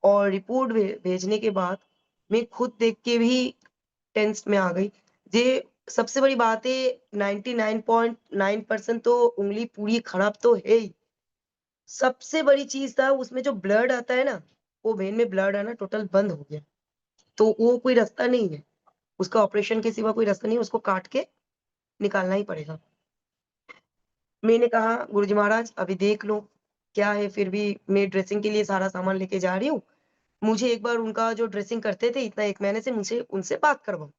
और रिपोर्ट भेजने के बाद मैं खुद देख के भी टेंस में आ गई। ये सबसे बड़ी बात है 99.9% तो उँगली पूरी खराब तो है ही। सबसे बड़ी चीज़ था उसमें जो ब्लड आता है ना, वो वेन में ब्लड आना टोटल बंद हो गया। तो वो कोई रास्ता नहीं है। उसका ऑपरेशन के सिवा कोई रास्ता नहीं है, उसको काट के निकालना ही पड़ेगा। मैंने कहा गुरुजी महाराज अभी देख लो। क्या है फिर भी मैं ड्रेसिंग के लिए सारा सामान लेके जा रही हूँ। मुझे एक बार उनका जो ड्रेसिंग करते थे इतना 1 महीने से मुझे उनसे बात करवाओ।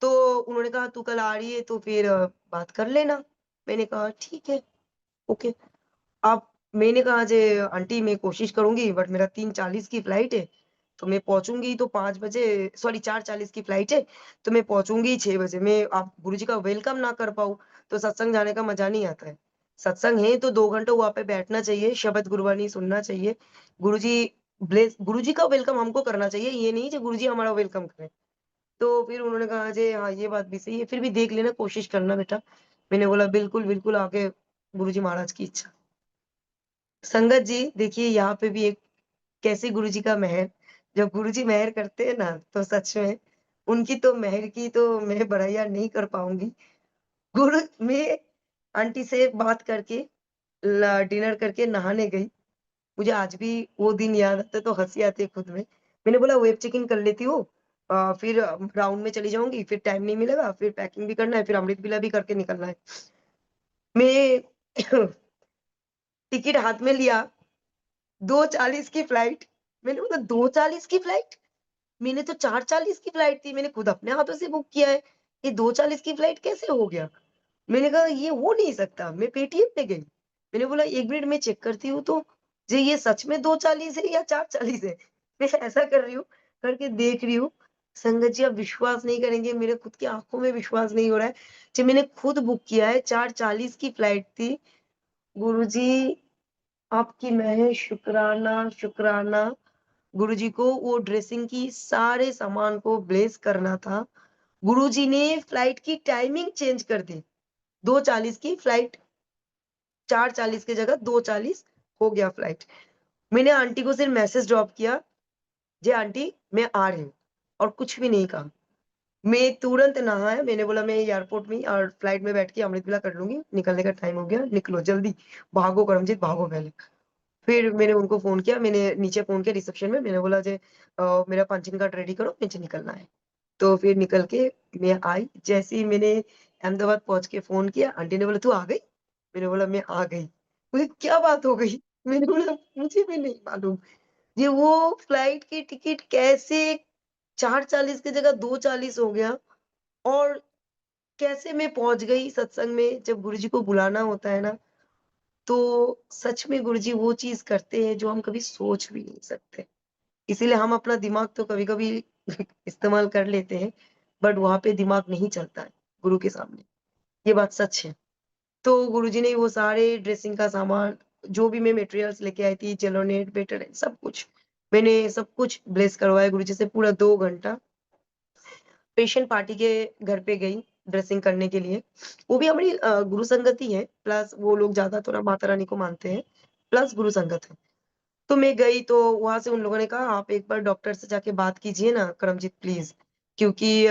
तो उन्होंने कहा तू कल आ रही है तो फिर बात कर लेना। मैंने कहा ठीक है, ओके। अब मैंने कहा जे आंटी मैं कोशिश करूँगी बट मेरा 3:40 की फ्लाइट है, तो मैं पहुँचूँगी तो 5 बजे सॉरी 4:40 की फ्लाइट है, तो मैं पहुँचूँगी 6 बजे। मैं आप गुरुजी का वेलकम ना कर पाऊँ, तो सत्संग जाने का मज़ा नहीं आता है। सत्संग है तो 2 घंटे वहाँ पे बैठना चाहिए, शब्द गुरबानी सुनना चाहिए। गुरुजी गुरुजी का वेलकम हमको करना चाहिए, ये नहीं कि गुरुजी हमारा वेलकम करें। तो फिर उन्होंने कहा जे हाँ, ये बात भी सही है, फिर भी देख लेना, कोशिश करना बेटा। मैंने बोला बिल्कुल, बिल्कुल आगे गुरुजी महाराज की इच्छा। संगत जी, देखिए यहाँ पे भी एक कैसे गुरुजी का मेहर, जब गुरुजी मेहर करते हैं ना, तो सच में उनकी तो मेहर की तो मैं बड़ाइयाँ नहीं कर पाऊँगी। गुरु मैं आंटी से बात करके डिनर करके नहाने गई। मुझे आज भी वो दिन याद आता है तो हँसी आती है खुद में। मैंने बोला वेब चेक इन कर लेती हूँ फिर राउंड में चली जाऊँगी, फिर टाइम नहीं मिलेगा, फिर पैकिंग भी करना है, फिर अमृत वेला भी करके निकलना है। मैं टिकट हाथ में लिया, 2:40 की फ्लाइट। मैंने बोला 2:40 की फ्लाइट? मैंने तो 4:40 की फ्लाइट थी, मैंने खुद अपने हाथों से बुक किया है। ये 2:40 की फ्लाइट कैसे हो गया? मैंने कहा ये हो नहीं सकता, मैं पेटीएम पे गई। मैंने बोला 1 मिनट मैं चेक करती हूँ तो, जी ये सच में 2:40 है या 4:40 है? मैं ऐसा कर रही हूँ, करके देख रही हूँ। संगत जी आप विश्वास नहीं करेंगे, मेरे खुद की आँखों में विश्वास नहीं हो रहा है। जी मैंने खुद बुक किया है, 4:40 की फ्लाइट थी। गुरुजी आपकी मैं शुकराना, शुकराना। गुरुजी को वो ड्रेसिंग की सारे सामान को ब्लेस करना था। गुरुजी ने फ्लाइट की टाइमिंग चेंज कर दी। 2:40 की फ्लाइट 4:40 की जगह 2:40 हो गया फ्लाइट। मैंने आंटी को सिर्फ मैसेज ड्रॉप किया, "जी आंटी मैं आ रही हूँ" और कुछ भी नहीं कहा। मैं तुरंत नहाया, मैंने बोला मैं एयरपोर्ट में ही और फ्लाइट में बैठ के अमृत वेला कर लूँगी, निकलने का टाइम हो गया, निकलो जल्दी, भागो करमजीत भागो पहले। फिर मैंने उनको फ़ोन किया, मैंने नीचे फ़ोन किया रिसेप्शन में, मैंने बोला जे मेरा पंचिंग कार्ड रेडी करो, नीचे निकलना है। तो फिर निकल के मैं आई, जैसे ही मैंने अहमदाबाद पहुँच के फ़ोन किया, आंटी ने बोला, "तू आ गई?" मैंने बोला, "मैं आ गई।" बोले, "क्या बात हो गई?" मैंने बोला, "मुझे भी नहीं मालूम।" ये वो फ्लाइट की टिकट कैसे 4:40 की जगह 2:40 हो गया और कैसे मैं पहुँच गई सत्संग में, जब गुरुजी को बुलाना होता है ना, तो सच में गुरुजी वो चीज़ करते हैं जो हम कभी सोच भी नहीं सकते। इसीलिए हम अपना दिमाग तो कभी-कभी इस्तेमाल कर लेते हैं, बट वहाँ पे दिमाग नहीं चलता है, गुरु के सामने। ये बात सच है। तो गुरुजी ने वो सारे ड्रेसिंग का सामान, जो भी मैं मटेरियल्स लेके आई थी, जेलोनेट, बेटाडीन सब कुछ, मैंने सब कुछ ब्लेस करवाया गुरुजी से पूरा 2 घंटा। पेशेंट पार्टी के घर पे गई ड्रेसिंग करने के लिए। वो भी हमारी गुरु संगत ही है, प्लस वो लोग ज़्यादा थोड़ा माता रानी को मानते हैं, प्लस गुरु संगत है। तो मैं गई तो वहाँ से उन लोगों ने कहा आप एक बार डॉक्टर से जाके बात कीजिए ना करमजीत प्लीज़, क्योंकि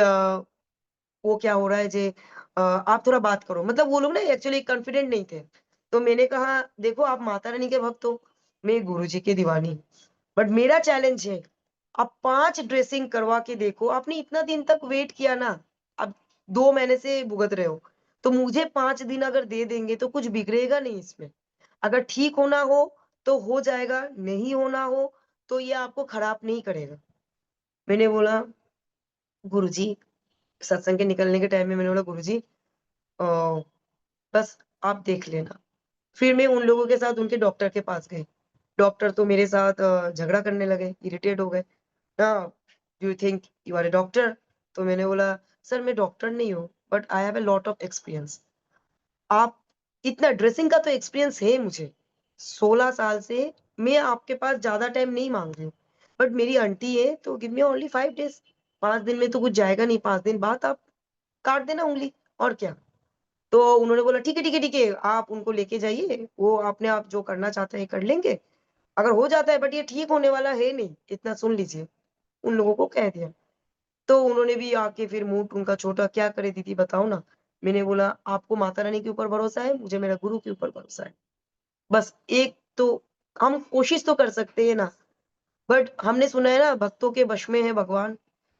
वो क्या हो रहा है जे आप थोड़ा बात करो। मतलब वो लोग ना एक्चुअली कॉन्फिडेंट नहीं थे। तो मैंने कहा देखो आप माता रानी के भक्त हो, मैं गुरुजी की दीवानी हूँ। बट मेरा चैलेंज है, आप 5 ड्रेसिंग करवा के देखो, आपने इतना दिन तक वेट किया ना, अब 2 महीने से भुगत रहे हो, तो मुझे 5 दिन अगर दे देंगे तो कुछ बिगड़ेगा नहीं इसमें। अगर ठीक होना हो, तो हो जाएगा, नहीं होना हो, तो ये आपको खराब नहीं करेगा। मैंने बोला, "गुरुजी" सत्संग के निकलने के टाइम में मैंने बोला, "गुरुजी अ, बस आप देख लेना।" फिर मैं उन लोगों के साथ उनके डॉक्टर के पास गई। डॉक्टर तो मेरे साथ झगड़ा करने लगे, इरिटेट हो गए। हाँ, do you think you are a doctor? तो मैंने बोला, "सर मैं डॉक्टर नहीं हूँ, but I have a lot of experience." आप इतना ड्रेसिंग का तो एक्सपीरियंस है मुझे। 16 साल से मैं आपके पास ज़्यादा टाइम नहीं माँग रही हूँ। बट मेरी आंटी है तो गिव मी ओनली 5 डेज़। 5 दिन में तो कुछ जाएगा नहीं, 5 दिन बाद आप काट देना उँगली और क्या। तो उन्होंने बोला ठीक है, ठीक है, ठीक है, आप उनको लेके जाइए, वो अपने आप जो करना चाहते हैं कर लेंगे। अगर हो जाता है बट ये ठीक होने वाला है नहीं, इतना सुन लीजिए। उन लोगों को कह दिया। तो उन्होंने भी आके फिर मुँह उनका छोटा, "क्या करे दीदी बताओ ना?" मैंने बोला, "आपको माता रानी के ऊपर भरोसा है, मुझे मेरा गुरु के ऊपर भरोसा है। बस एक तो हम कोशिश तो कर सकते हैं ना, बट हमने सुना है ना भक्तों के वश में है भगवान।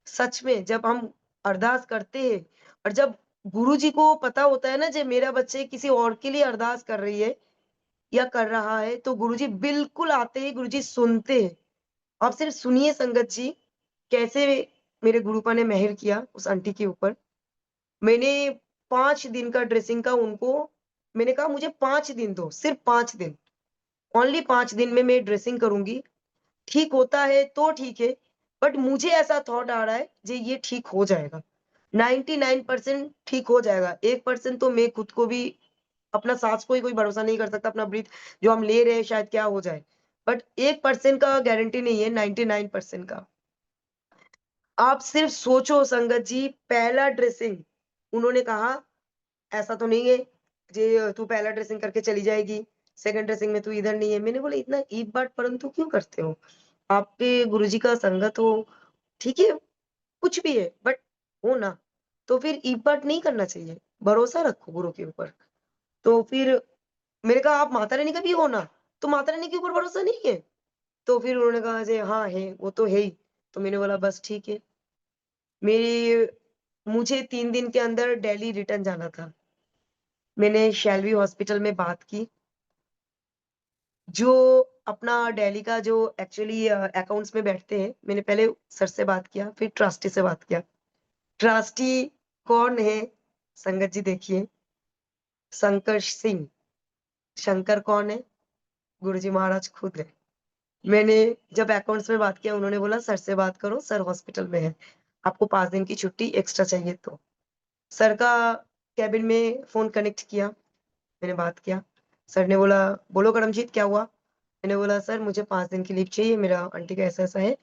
सच में जब हम अरदास करते हैं और जब गुरुजी को पता होता है ना जे मेरा बच्चे किसी और के लिए अरदास कर रही है, या कर रहा है, तो गुरुजी बिल्कुल आते ही गुरुजी सुनते हैं। आप सिर्फ सुनिए संगत जी, कैसे मेरे गुरुपा ने मेहर किया उस आंटी के ऊपर। मैंने 5 दिन का ड्रेसिंग का उनको मैंने कहा मुझे 5 दिन दो, सिर्फ 5 दिन। ओनली 5 दिन में मैं ड्रेसिंग करूँगी। ठीक होता है तो ठीक है, बट मुझे ऐसा थॉट आ रहा है जी ये ठीक हो जाएगा। 99% ठीक हो जाएगा। 1% तो मैं खुद को भी अपना साँस को ही कोई भरोसा नहीं कर सकता, अपना ब्रीथ जो हम ले रहे हैं शायद क्या हो जाए। बट 1% का गारंटी नहीं है, 99% का। आप सिर्फ सोचो संगत जी, पहला ड्रेसिंग उन्होंने कहा ऐसा तो नहीं है जी तू पहला ड्रेसिंग करके चली जाएगी, सेकंड ड्रेसिंग में तू इधर नहीं है। मैंने बोला इतना ईट बाट परंतु क्यों करते हो? आपके गुरुजी का संगत हो, ठीक है, कुछ भी है बट हो ना, तो फिर ईट बाट नहीं करना चाहिए, भरोसा रखो गुरु के ऊपर। तो फिर मैंने कहा आप माता रानी का भी हो ना, तो माता रानी के ऊपर भरोसा नहीं है? तो फिर उन्होंने कहा जी हाँ है, वो तो है ही। तो मैंने बोला बस ठीक है। मेरी मुझे 3 दिन के अंदर दिल्ली रिटर्न जाना था। मैंने शेल्वी हॉस्पिटल में बात की, जो अपना दिल्ली का जो एक्चुअली अकाउंट्स में बैठते हैं, मैंने पहले सर से बात किया, फिर ट्रस्टी से बात किया। ट्रस्टी कौन है? संगत जी देखिए, शंकर सिंह। शंकर कौन है? गुरुजी महाराज खुद है। मैंने जब अकाउंट्स में बात किया, उन्होंने बोला सर से बात करो, सर हॉस्पिटल में है। आपको 5 दिन की छुट्टी एक्स्ट्रा चाहिए तो। सर का केबिन में फ़ोन कनेक्ट किया, मैंने बात किया। सर ने बोला, "बोलो करमजीत क्या हुआ?" मैंने बोला, "सर मुझे 5 दिन की लीव चाहिए, मेरा आंटी का ऐसा-ऐसा है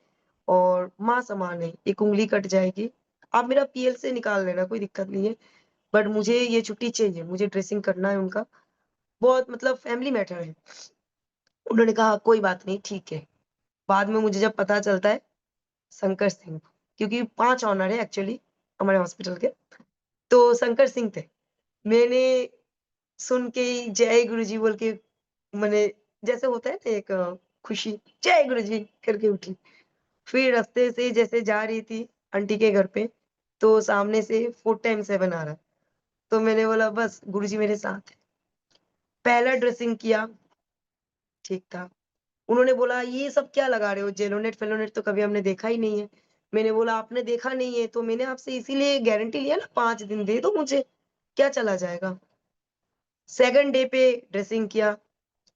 और माँ समान है, एक उँगली कट जाएगी। आप मेरा पीएल से निकाल लेना, कोई दिक्कत नहीं है, बट मुझे ये छुट्टी चाहिए, मुझे ड्रेसिंग करना है उनका, बहुत मतलब फैमिली मैटर है।" उन्होंने कहा, "कोई बात नहीं, ठीक है।" बाद में मुझे जब पता चलता है शंकर सिंह, क्योंकि 5 ऑनर है एक्चुअली हमारे हॉस्पिटल के, तो शंकर सिंह थे। मैंने सुन के ही जय गुरुजी बोल के मैंने जैसे होता है ना एक खुशी, जय गुरुजी करके उठी। फिर रास्ते से जैसे जा रही थी आंटी के घर पे, तो सामने से 4 टाइम 7 आ रहा। तो मैंने बोला बस गुरुजी मेरे साथ है। पहला ड्रेसिंग किया, ठीक था। उन्होंने बोला ये सब क्या लगा रहे हो? जेलोनेट-फेलोनेट तो कभी हमने देखा ही नहीं है। मैंने बोला आपने देखा नहीं है तो मैंने आपसे इसीलिए गारंटी लिया ना 5 दिन दे दो मुझे, क्या चला जाएगा? सेकंड डे पे ड्रेसिंग किया।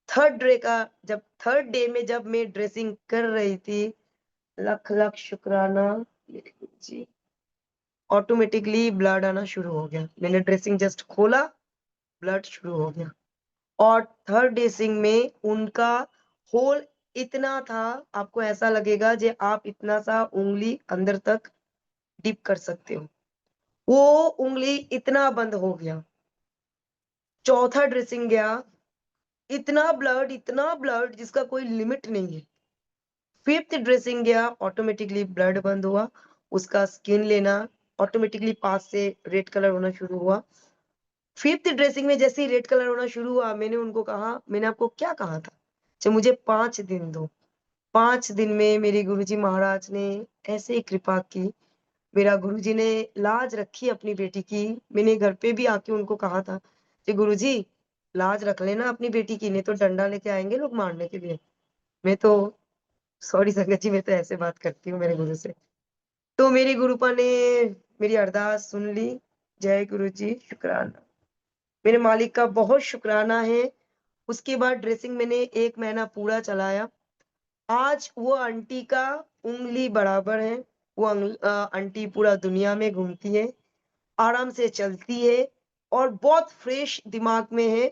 थर्ड डे में जब मैं ड्रेसिंग कर रही थी, लख-लख शुक्राना मेरे गुरुजी, ऑटोमेटिकली ब्लड आना शुरू हो गया। मैंने ड्रेसिंग जस्ट खोला, ब्लड शुरू हो गया और थर्ड ड्रेसिंग में उनका होल इतना था, आपको ऐसा लगेगा जे आप इतना-सा उँगली अंदर तक डिप कर सकते हो। वो उँगली इतना बंद हो गया। चौथा ड्रेसिंग गया, इतना ब्लड जिसका कोई लिमिट नहीं है। फिफ्थ ड्रेसिंग गया, ऑटोमेटिकली ब्लड बंद हुआ, उसका स्किन लेना ऑटोमेटिकली पास से रेड कलर होना शुरू हुआ। फिफ्थ ड्रेसिंग में जैसे ही रेड कलर होना शुरू हुआ, मैंने उनको कहा, "मैंने आपको क्या कहा था? कि मुझे 5 दिन दो।" 5 दिन में मेरे गुरुजी महाराज ने ऐसे कृपा की, मेरा गुरुजी ने लाज रखी अपनी बेटी की। मैंने घर पे भी आके उनको कहा था कि गुरुजी लाज रख लेना अपनी बेटी की, नहीं तो डंडा लेके आएँगे लोग मारने के लिए। मैं तो सॉरी संगत जी मैं तो ऐसे बात करती हूँ मेरे गुरु से। तो मेरे गुरुपा ने मेरी अरदास सुन ली। जय गुरु जी, शुक्राना। मेरे मालिक का बहुत शुक्राना है। उसके बाद ड्रेसिंग मैंने 1 महीना पूरा चलाया। आज वो आंटी का उँगली बराबर है। वो आंटी पूरा दुनिया में घूमती है, आराम से चलती है और बहुत फ्रेश दिमाग में है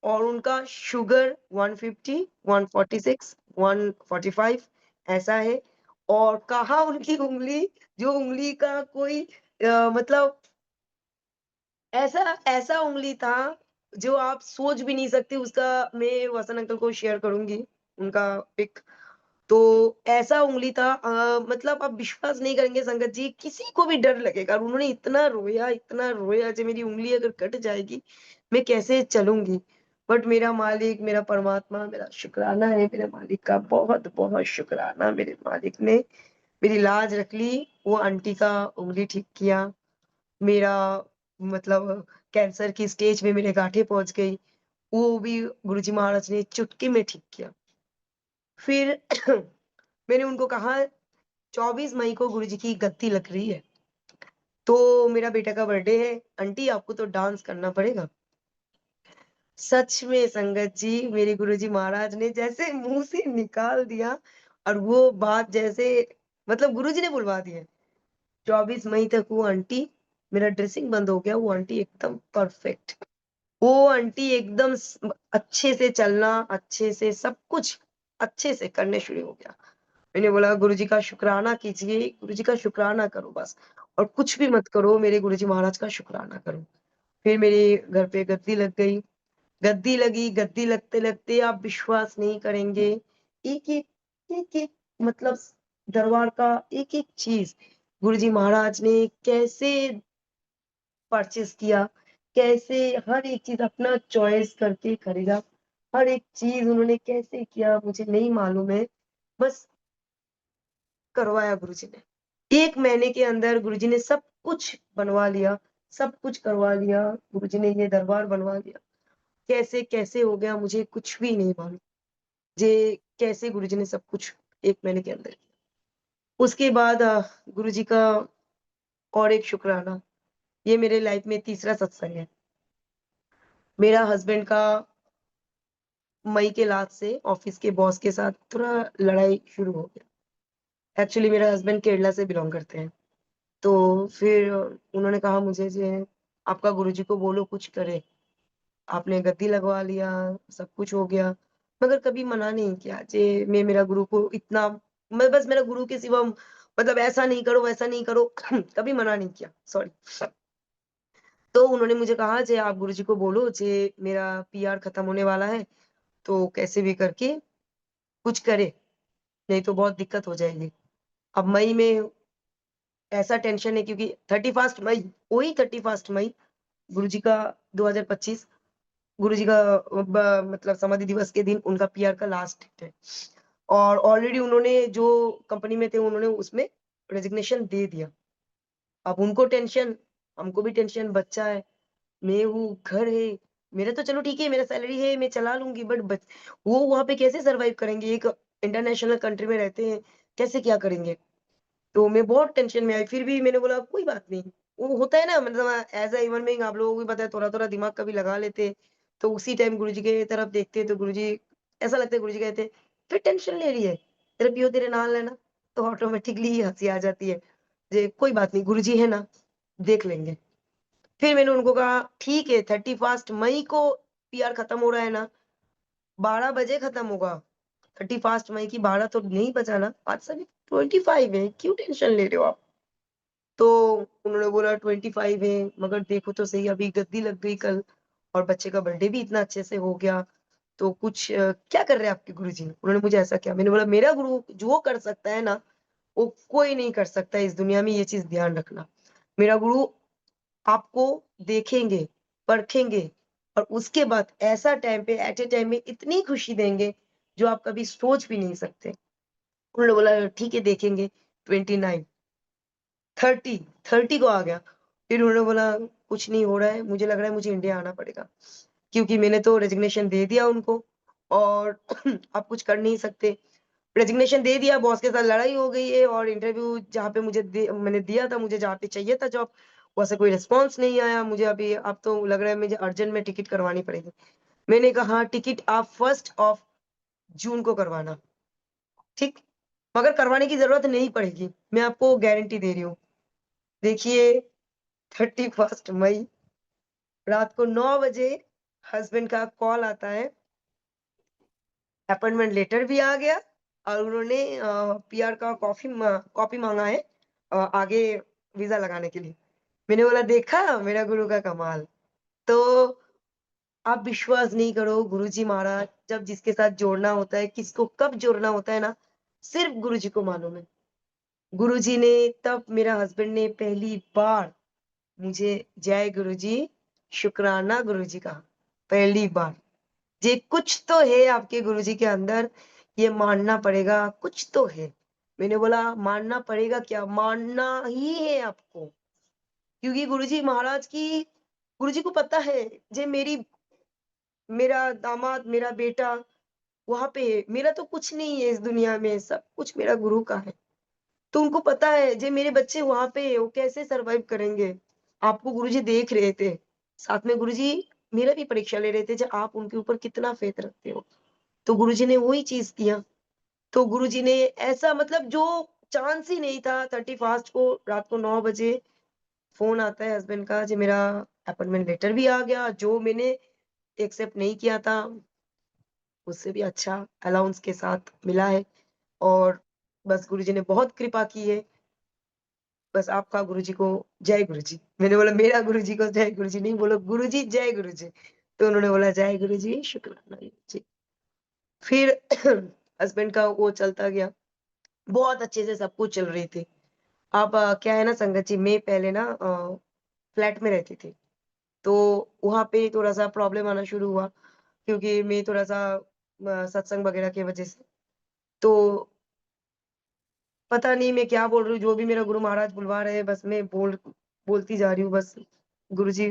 और उनका शुगर 150, 146, 145 ऐसा है और कहाँ उनकी उँगली जो उँगली का कोई मतलब ऐसा ऐसा उँगली था जो आप सोच भी नहीं सकते उसका मैं वसन अंकल को शेयर करूँगी, उनका पिक। तो ऐसा उँगली था मतलब आप विश्वास नहीं करेंगे संगत जी, किसी को भी डर लगेगा और उन्होंने इतना रोया जो मेरी उँगली अगर कट जाएगी, मैं कैसे चलूँगी? बट मेरा मालिक, मेरा परमात्मा, मेरा शुकराना है मेरे मालिक का बहुत-बहुत शुकराना मेरे मालिक ने मेरी लाज रख ली, वो आंटी का उँगली ठीक किया। मेरा मतलब कैंसर की स्टेज में मेरी गाँठें पहुँच गई। वो भी गुरुजी महाराज ने चुटकी में ठीक किया। फिर मैंने उनको कहा 24 मई को गुरुजी की गद्दी लग रही है, तो मेरा बेटा का बर्थडे है, आंटी आपको तो डांस करना पड़ेगा। सच में संगत जी, मेरे गुरुजी महाराज ने जैसे मुँह से निकाल दिया और वो बात जैसे मतलब गुरुजी ने बुलवा दिया। 24 मई तक वो आंटी मेरा ड्रेसिंग बंद हो गया, वो आंटी एकदम परफेक्ट। वो आंटी एकदम अच्छे से चलना, अच्छे से सब कुछ अच्छे से करने शुरू हो गया। मैंने बोला गुरुजी का शुकराना कीजिए, गुरुजी का शुकराना करो बस और कुछ भी मत करो, मेरे गुरुजी महाराज का शुकराना करो। फिर मेरे घर पे गद्दी लग गई। गद्दी लगी, गद्दी लगते-लगते आप विश्वास नहीं करेंगे, एक-एक, एक-एक मतलब दरबार का एक-एक चीज़ गुरुजी महाराज ने कैसे परचेज़ किया, कैसे हर एक चीज़ अपना चॉइस करके खरीदा, हर एक चीज़ उन्होंने कैसे किया मुझे नहीं मालूम है, बस करवाया गुरुजी ने। 1 महीने के अंदर गुरुजी ने सब कुछ बनवा लिया, सब कुछ करवा लिया, गुरुजी ने ये दरबार बनवा लिया। कैसे-कैसे हो गया मुझे कुछ भी नहीं मालूम। जे कैसे गुरुजी ने सब कुछ 1 महीने के अंदर किया। उसके बाद गुरुजी का और एक शुकराना, ये मेरे लाइफ में तीसरा सत्संग है। मेरा हस्बैंड का मई के लास्ट से ऑफिस के बॉस के साथ थोड़ा लड़ाई शुरू हो गया। एक्चुअली मेरा हस्बैंड केरला से बिलॉन्ग करते हैं। तो फिर उन्होंने कहा मुझे जे आपका गुरुजी को बोलो कुछ करे। आपने गद्दी लगवा लिया, सब कुछ हो गया, मगर कभी मना नहीं किया जे मैं मेरा गुरु को इतना मैं बस मेरा गुरु के सिवा मतलब ऐसा नहीं करो, वैसा नहीं करो कभी मना नहीं किया, सॉरी। तो उन्होंने मुझे कहा जे आप गुरुजी को बोलो जे मेरा पीआर खत्म होने वाला है, तो कैसे भी करके कुछ करे, नहीं तो बहुत दिक्कत हो जाएगी। अब मई में ऐसा टेंशन है क्योंकि 31st मई वही 31st मई गुरुजी का 2025 गुरुजी का मतलब समाधि दिवस के दिन उनका पीआर का लास्ट डेट है और ऑलरेडी उन्होंने जो कंपनी में थे उन्होंने उसमें रेजिग्नेशन दे दिया। अब उनको टेंशन, हमको भी टेंशन, बच्चा है, मैं हूँ, घर है, मेरा तो चलो ठीक है, मेरा सैलरी है, मैं चला लूँगी बट वो वहाँ पे कैसे सर्वाइव करेंगे? एक इंटरनेशनल कंट्री में रहते हैं, कैसे क्या करेंगे? तो मैं बहुत टेंशन में आई, फिर भी मैंने बोला कोई बात नहीं। वो होता है ना मतलब एज़ अ ह्यूमन बीइंग आप लोगों को भी पता है थोड़ा-थोड़ा दिमाग कभी लगा लेते, तो उसी टाइम गुरुजी के तरफ देखते तो गुरुजी ऐसा लगता है गुरुजी कहते, "फिर टेंशन ले रही है? तेरा पियो तेरे नाल है ना?" तो ऑटोमैटिकली हँसी आ जाती है। जे कोई बात नहीं गुरुजी है ना, देख लेंगे। फिर मैंने उनको कहा ठीक है 31st मई को पीआर खत्म हो रहा है ना, 12 बजे खत्म होगा। 31st मई की 12 तो नहीं बजा ना, आज सभी 25 है, क्यों टेंशन ले रहे हो आप? तो उन्होंने बोला 25 है, मगर देखो तो सही अभी गद्दी लग गई कल और बच्चे का बर्थडे भी इतना अच्छे से हो गया, तो कुछ क्या कर रहे हैं आपके गुरुजी? उन्होंने मुझे ऐसा किया, मैंने बोला मेरा गुरु जो कर सकता है ना, वो कोई नहीं कर सकता इस दुनिया में, ये चीज़ ध्यान रखना। मेरा गुरु आपको देखेंगे, परखेंगे और उसके बाद ऐसा टाइम पे एट अ टाइम में इतनी खुशी देंगे, जो आप कभी सोच भी नहीं सकते। उन्होंने बोला ठीक है देखेंगे 29 30 30 को आ गया। फिर उन्होंने बोला कुछ नहीं हो रहा है, मुझे लग रहा है मुझे इंडिया आना पड़ेगा। क्योंकि मैंने तो रेजिग्नेशन दे दिया उनको और आप कुछ कर नहीं सकते। रेजिग्नेशन दे दिया, बॉस के साथ लड़ाई हो गई है और इंटरव्यू जहाँ पे मैंने दिया था, मुझे जहाँ पे चाहिए था जॉब, वहाँ से कोई रिस्पॉन्स नहीं आया। मुझे अभी अब तो लग रहा है मुझे अर्जेंट में टिकट करवानी पड़ेगी। मैंने कहा टिकट आप 1st ऑफ जून को करवाना, ठीक? मगर करवाने की ज़रूरत नहीं पड़ेगी, मैं आपको गारंटी दे रही हूँ। देखिए 31st मई रात को 9 बजे हस्बैंड का कॉल आता है, अपॉइंटमेंट लेटर भी आ गया और उन्होंने पीआर का कॉपी माँगा है आगे वीज़ा लगाने के लिए। मैंने बोला देखा मेरा गुरु का कमाल। तो आप विश्वास नहीं करो गुरुजी महाराज जब जिसके साथ जोड़ना होता है, किसको कब जोड़ना होता है ना, सिर्फ़ गुरुजी को मालूम है। गुरुजी ने तब मेरा हस्बैंड ने पहली बार मुझे जय गुरुजी, शुकराना गुरुजी कहा, पहली बार। जी, कुछ तो है आपके गुरुजी के अंदर, ये मानना पड़ेगा, कुछ तो है। मैंने बोला मानना पड़ेगा क्या? मानना ही है आपको, क्योंकि गुरुजी महाराज की गुरुजी को पता है, जे मेरी मेरा दामाद, मेरा बेटा वहाँ पे है। मेरा तो कुछ नहीं है इस दुनिया में, सब कुछ मेरा गुरु का है। तो उनको पता है जे मेरे बच्चे वहाँ पे है, वो कैसे सर्वाइव करेंगे। आपको गुरुजी देख रहे थे। साथ में गुरुजी मेरा भी परीक्षा ले रहे थे, जे आप उनके ऊपर कितना फेथ रखते हो। तो गुरुजी ने वही चीज़ किया। तो गुरुजी ने ऐसा मतलब जो चांस ही नहीं था 31st को रात को 9 बजे फ़ोन आता है हस्बैंड का जी मेरा अपॉइंटमेंट लेटर भी आ गया, जो मैंने एक्सेप्ट नहीं किया था, उससे भी अच्छा अलाउंस के साथ मिला है और बस गुरुजी ने बहुत कृपा की है। बस आपका गुरुजी को जय गुरुजी। मैंने बोला मेरा गुरुजी को जय गुरुजी नहीं बोलो गुरुजी जय गुरुजी। तो उन्होंने बोला जय गुरुजी, शुक्राना जी। फिर हस्बैंड का वो चलता गया। बहुत अच्छे से सब कुछ चल रही थी। अब क्या है ना संगत जी मैं पहले ना फ्लैट में रहती थी। तो वहाँ पे थोड़ा-सा प्रॉब्लम आना शुरू हुआ क्योंकि मैं थोड़ा-सा सत्संग वगैरह की वजह से। तो पता नहीं मैं क्या बोल रही हूँ, जो भी मेरा गुरु महाराज बुलवा रहे हैं बस मैं बोलती जा रही हूँ बस। गुरुजी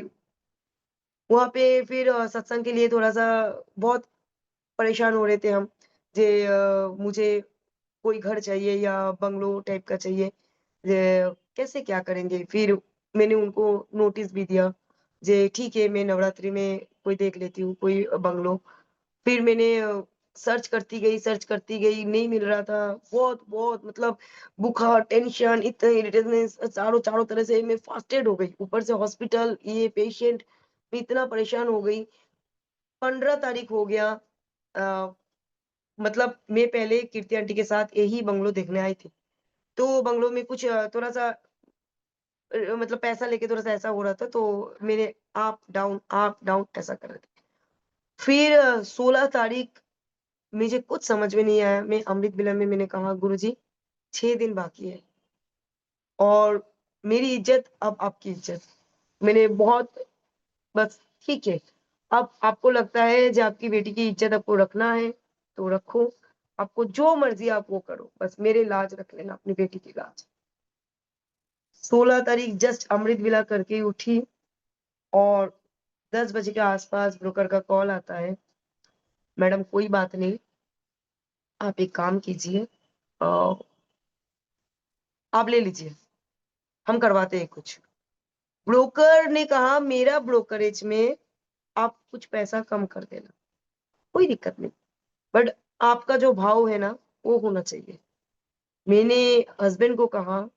वहाँ पे फिर सत्संग के लिए थोड़ा-सा बहुत परेशान हो रहे थे हम। मुझे कोई घर चाहिए या बंगलो टाइप का चाहिए। कैसे क्या करेंगे? फिर मैंने उनको नोटिस भी दिया, जे ठीक है मैं नवरात्रि में कोई देख लेती हूँ, कोई बंगलो। फिर मैंने सर्च करती गई, नहीं मिल रहा था। बहुत मतलब बुखार, टेंशन, इतना इरिटेटनेस चारों चारों तरह से मैं फ्रस्ट्रेट हो गई। ऊपर से हॉस्पिटल, ये पेशेंट, मैं इतना परेशान हो गई। 15 तारीख हो गया अ, मतलब मैं पहले कीर्ति आंटी के साथ यही बंगलो देखने आई थी। तो बंगलो में कुछ थोड़ा-सा मतलब पैसा लेके थोड़ा-सा ऐसा हो रहा था, तो मैंने अप डाउन ऐसा कर रहे थे। फिर 16 तारीख मुझे कुछ समझ में नहीं आया। मैं अमृत विलय में मैंने कहा गुरुजी 6 दिन बाकी है और मेरी इज़्ज़त अब आपकी इज़्ज़त। मैंने बहुत बस ठीक है, अब आपको लगता है जो आपकी बेटी की इज़्ज़त आपको रखना है, तो रखो। आपको जो मर्ज़ी आप वो करो, बस मेरी लाज रख लेना, अपनी बेटी की लाज। 16 तारीख जस्ट अमृत विला करके उठी और 10 बजे के आस-पास ब्रोकर का कॉल आता है, मैडम कोई बात नहीं, आप एक काम कीजिए अ, आप ले लीजिए, हम करवाते हैं कुछ। ब्रोकर ने कहा मेरा ब्रोकरेज में आप कुछ पैसा कम कर देना, कोई दिक्कत नहीं, बट आपका जो भाव है ना, वो होना चाहिए। मैंने हस्बैंड को कहा,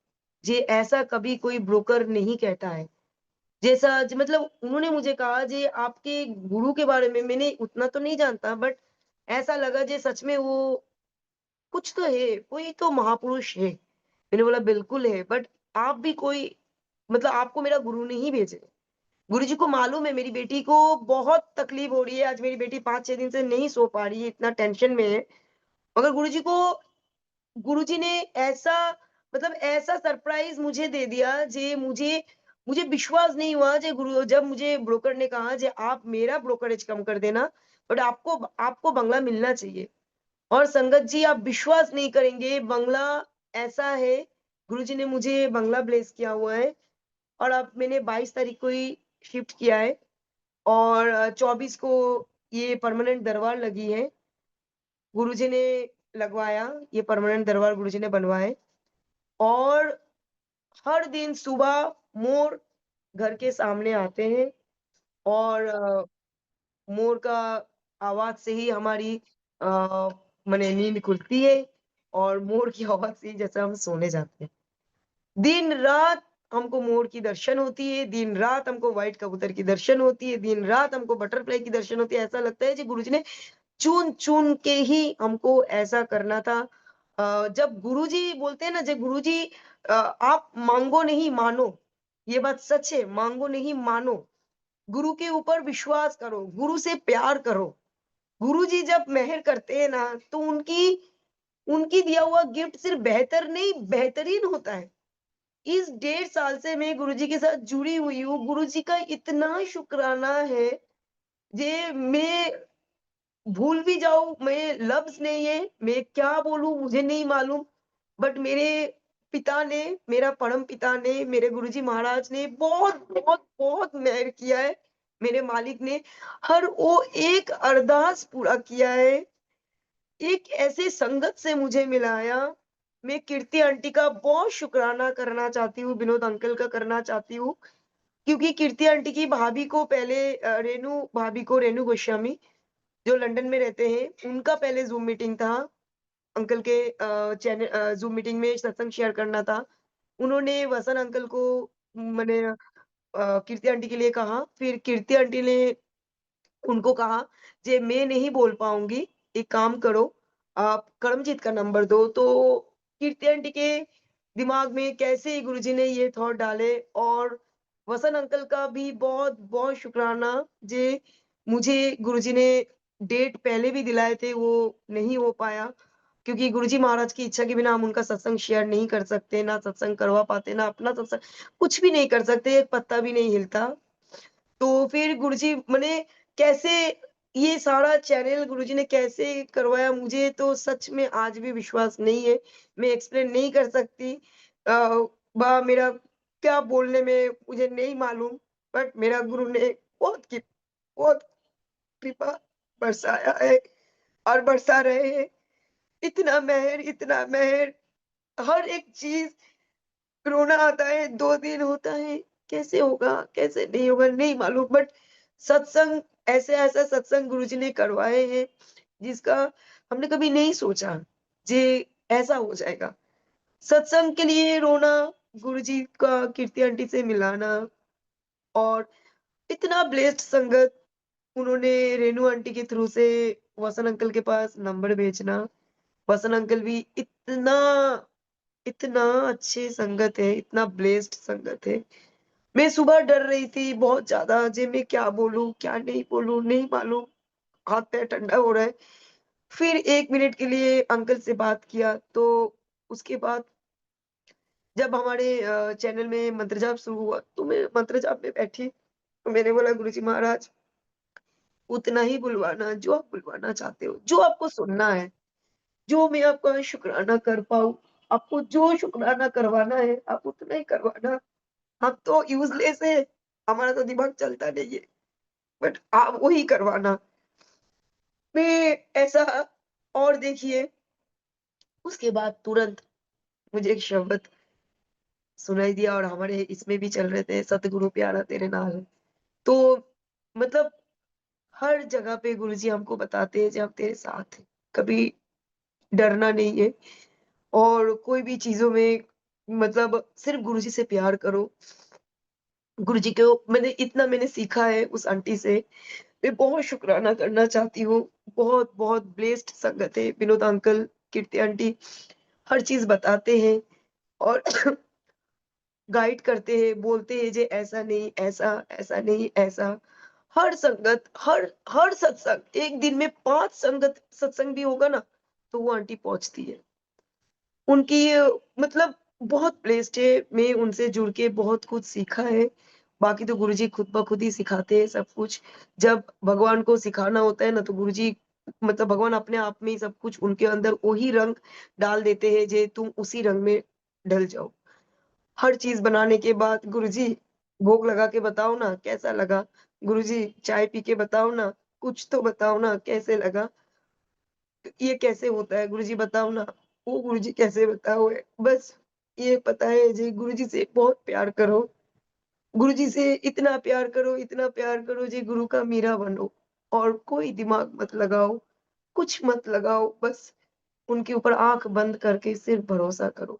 जी ऐसा कभी कोई ब्रोकर नहीं कहता है। जैसा ज मतलब उन्होंने मुझे कहा जी आपके गुरु के बारे में मैंने उतना तो नहीं जानता बट ऐसा लगा जी सच में वो कुछ तो है, कोई तो महापुरुष है। मैंने बोला बिल्कुल है बट आप भी कोई मतलब आपको मेरा गुरु नहीं भेजे। गुरुजी को मालूम है मेरी बेटी को बहुत तकलीफ हो रही है। आज मेरी बेटी 5-6 दिन से नहीं सो पा रही है, इतना टेंशन में है। मगर गुरुजी ने ऐसा मतलब ऐसा सरप्राइज़ मुझे दे दिया जे मुझे मुझे विश्वास नहीं हुआ जे गुरु जब मुझे ब्रोकर ने कहा जे आप मेरा ब्रोकरेज कम कर देना, बट आपको आपको बंगला मिलना चाहिए। और संगत जी आप विश्वास नहीं करेंगे बंगला ऐसा है, गुरुजी ने मुझे बंगला ब्लेस किया हुआ है और अब मैंने 22 तारीख को ही शिफ्ट किया है और 24 को ये परमानेंट दरवार लगी है। गुरुजी ने लगवाया, ये परमानेंट दरबार गुरुजी ने बनवाए और हर दिन सुबह मोर घर के सामने आते हैं और मोर का आवाज़ से ही हमारी अ, मने नींद खुलती है और मोर की आवाज़ से ही जैसे हम सोने जाते हैं। दिन-रात हमको मोर की दर्शन होती है, दिन-रात हमको व्हाइट कबूतर की दर्शन होती है, दिन-रात हमको बटरफ्लाई की दर्शन होती है। ऐसा लगता है जी गुरुजी ने चुन-चुन के ही हमको ऐसा करना था। जब गुरुजी बोलते हैं ना जब गुरुजी आप माँगो नहीं मानो, ये बात सच है, माँगो नहीं मानो। गुरु के ऊपर विश्वास करो, गुरु से प्यार करो। गुरुजी जब मेहर करते हैं ना, तो उनकी उनकी दिया हुआ गिफ्ट सिर्फ़ बेहतर नहीं, बेहतरीन होता है। इस 1.5 साल से मैं गुरुजी के साथ जुड़ी हुई हूँ, गुरुजी का इतना शुकराना है, जे मैं भूल भी जाऊँ, मैं लफ्ज़ नहीं है, मैं क्या बोलूँ मुझे नहीं मालूम। बट मेरे पिता ने, मेरा परम पिता ने, मेरे गुरुजी महाराज ने बहुत, बहुत, बहुत मेहर किया है मेरे मालिक ने हर वो एक अरदास पूरा किया है। एक ऐसे संगत से मुझे मिलाया। मैं कीर्ति आंटी का बहुत शुकराना करना चाहती हूँ, विनोद अंकल का करना चाहती हूँ, क्योंकि कीर्ति आंटी की भाभी को पहले रेणु भाभी को, रेणु गोस्वामी जो लंदन में रहते हैं, उनका पहले ज़ूम मीटिंग था। अंकल के ज़ूम मीटिंग में सत्संग शेयर करना था। उन्होंने वसंत अंकल को मैंने कीर्ति आंटी के लिए कहा, फिर कीर्ति आंटी ने उनको कहा, "जे मैं नहीं बोल पाऊँगी, एक काम करो, आप करमजीत का नंबर दो।" तो कीर्ति आंटी के दिमाग में कैसे गुरुजी ने ये थॉट डाले, और वसंत अंकल का भी बहुत-बहुत शुकराना, जे मुझे गुरुजी ने डेट पहले भी दिलाए थे, वो नहीं हो पाया। क्योंकि गुरुजी महाराज की इच्छा के बिना हम उनका सत्संग शेयर नहीं कर सकते, ना सत्संग करवा पाते, ना अपना सत्संग कुछ भी नहीं कर सकते, एक पत्ता भी नहीं हिलता। तो फिर गुरुजी मने कैसे ये सारा चैनल गुरुजी ने कैसे करवाया, मुझे तो सच में आज भी विश्वास नहीं है। मैं एक्सप्लेन नहीं कर सकती। मेरा क्या बोलने में मुझे नहीं मालूम, बट मेरा गुरु ने बहुत कृपा बरसाया है और बरसा रहे हैं। इतना मेहर, हर एक चीज़। रोना आता है, 2 दिन होता है, कैसे होगा, कैसे नहीं होगा नहीं मालूम, बट सत्संग ऐसा सत्संग गुरुजी ने करवाए हैं, जिसका हमने कभी नहीं सोचा, जे ऐसा हो जाएगा। सत्संग के लिए रोना, गुरुजी का कीर्ति आंटी से मिलाना, और इतना ब्लेस्ड संगत, उन्होंने रेणु आंटी के थ्रू से वसंत अंकल के पास नंबर भेजना। वसंत अंकल भी इतना इतना अच्छे संगत है, इतना ब्लेस्ड संगत है। मैं सुबह डर रही थी बहुत ज़्यादा, जी मैं क्या बोलूँ, क्या नहीं बोलूँ, नहीं मालूम, हाथ-पैर ठंडा हो रहा है। फिर 1 मिनट के लिए अंकल से बात किया, तो उसके बाद जब हमारे चैनल में मंत्र जाप शुरू हुआ, तो मैं मंत्र जाप में बैठी, तो मैंने बोला, "गुरुजी महाराज, उतना ही बुलवाना जो आप बुलवाना चाहते हो, जो आपको सुनना है, जो मैं आपका शुकराना कर पाऊँ, आपको जो शुकराना करवाना है, आप उतना ही करवाना। हम तो यूज़लेस है, हमारा तो दिमाग चलता नहीं है, बट आप वही करवाना।" मैं ऐसा, और देखिए, उसके बाद तुरंत मुझे एक शब्द सुनाई दिया, और हमारे इसमें भी चल रहे थे, "सतगुरु प्यारा तेरे नाल है।" तो मतलब हर जगह पे गुरुजी हमको बताते हैं, "जी हम तेरे साथ हैं, कभी डरना नहीं है, और कोई भी चीज़ों में मतलब सिर्फ़ गुरुजी से प्यार करो।" गुरुजी को मैंने सीखा है उस आंटी से। मैं बहुत शुकराना करना चाहती हूँ। बहुत-बहुत ब्लेस्ड संगत है। विनोद अंकल, कीर्ति आंटी हर चीज़ बताते हैं, और गाइड करते हैं, बोलते हैं, जे ऐसा नहीं, ऐसा, ऐसा नहीं, ऐसा। हर संगत, हर हर सत्संग, एक दिन में 5 सत्संग भी होगा ना, तो वो आंटी पहुँचती है। उनकी मतलब बहुत ब्लेस्ड है, मैं उनसे जुड़ के बहुत कुछ सीखा है। बाकी तो गुरुजी खुद ब खुद ही सिखाते हैं सब कुछ। जब भगवान को सिखाना होता है ना, तो गुरुजी मतलब भगवान अपने आप में ही सब कुछ उनके अंदर वही रंग डाल देते हैं, जे तुम उसी रंग में ढल जाओ। हर चीज़ बनाने के बाद, "गुरुजी भोग लगा के बताओ ना कैसा लगा? गुरुजी चाय पी के बताओ ना, कुछ तो बताओ ना कैसे लगा? ये कैसे होता है गुरुजी बताओ ना।" वो गुरुजी कैसे बताओ, बस ये पता है जी, गुरुजी से बहुत प्यार करो। गुरुजी से इतना प्यार करो जी, गुरु का मीरा बनो, और कोई दिमाग मत लगाओ, कुछ मत लगाओ, बस उनके ऊपर आँख बंद करके सिर्फ भरोसा करो।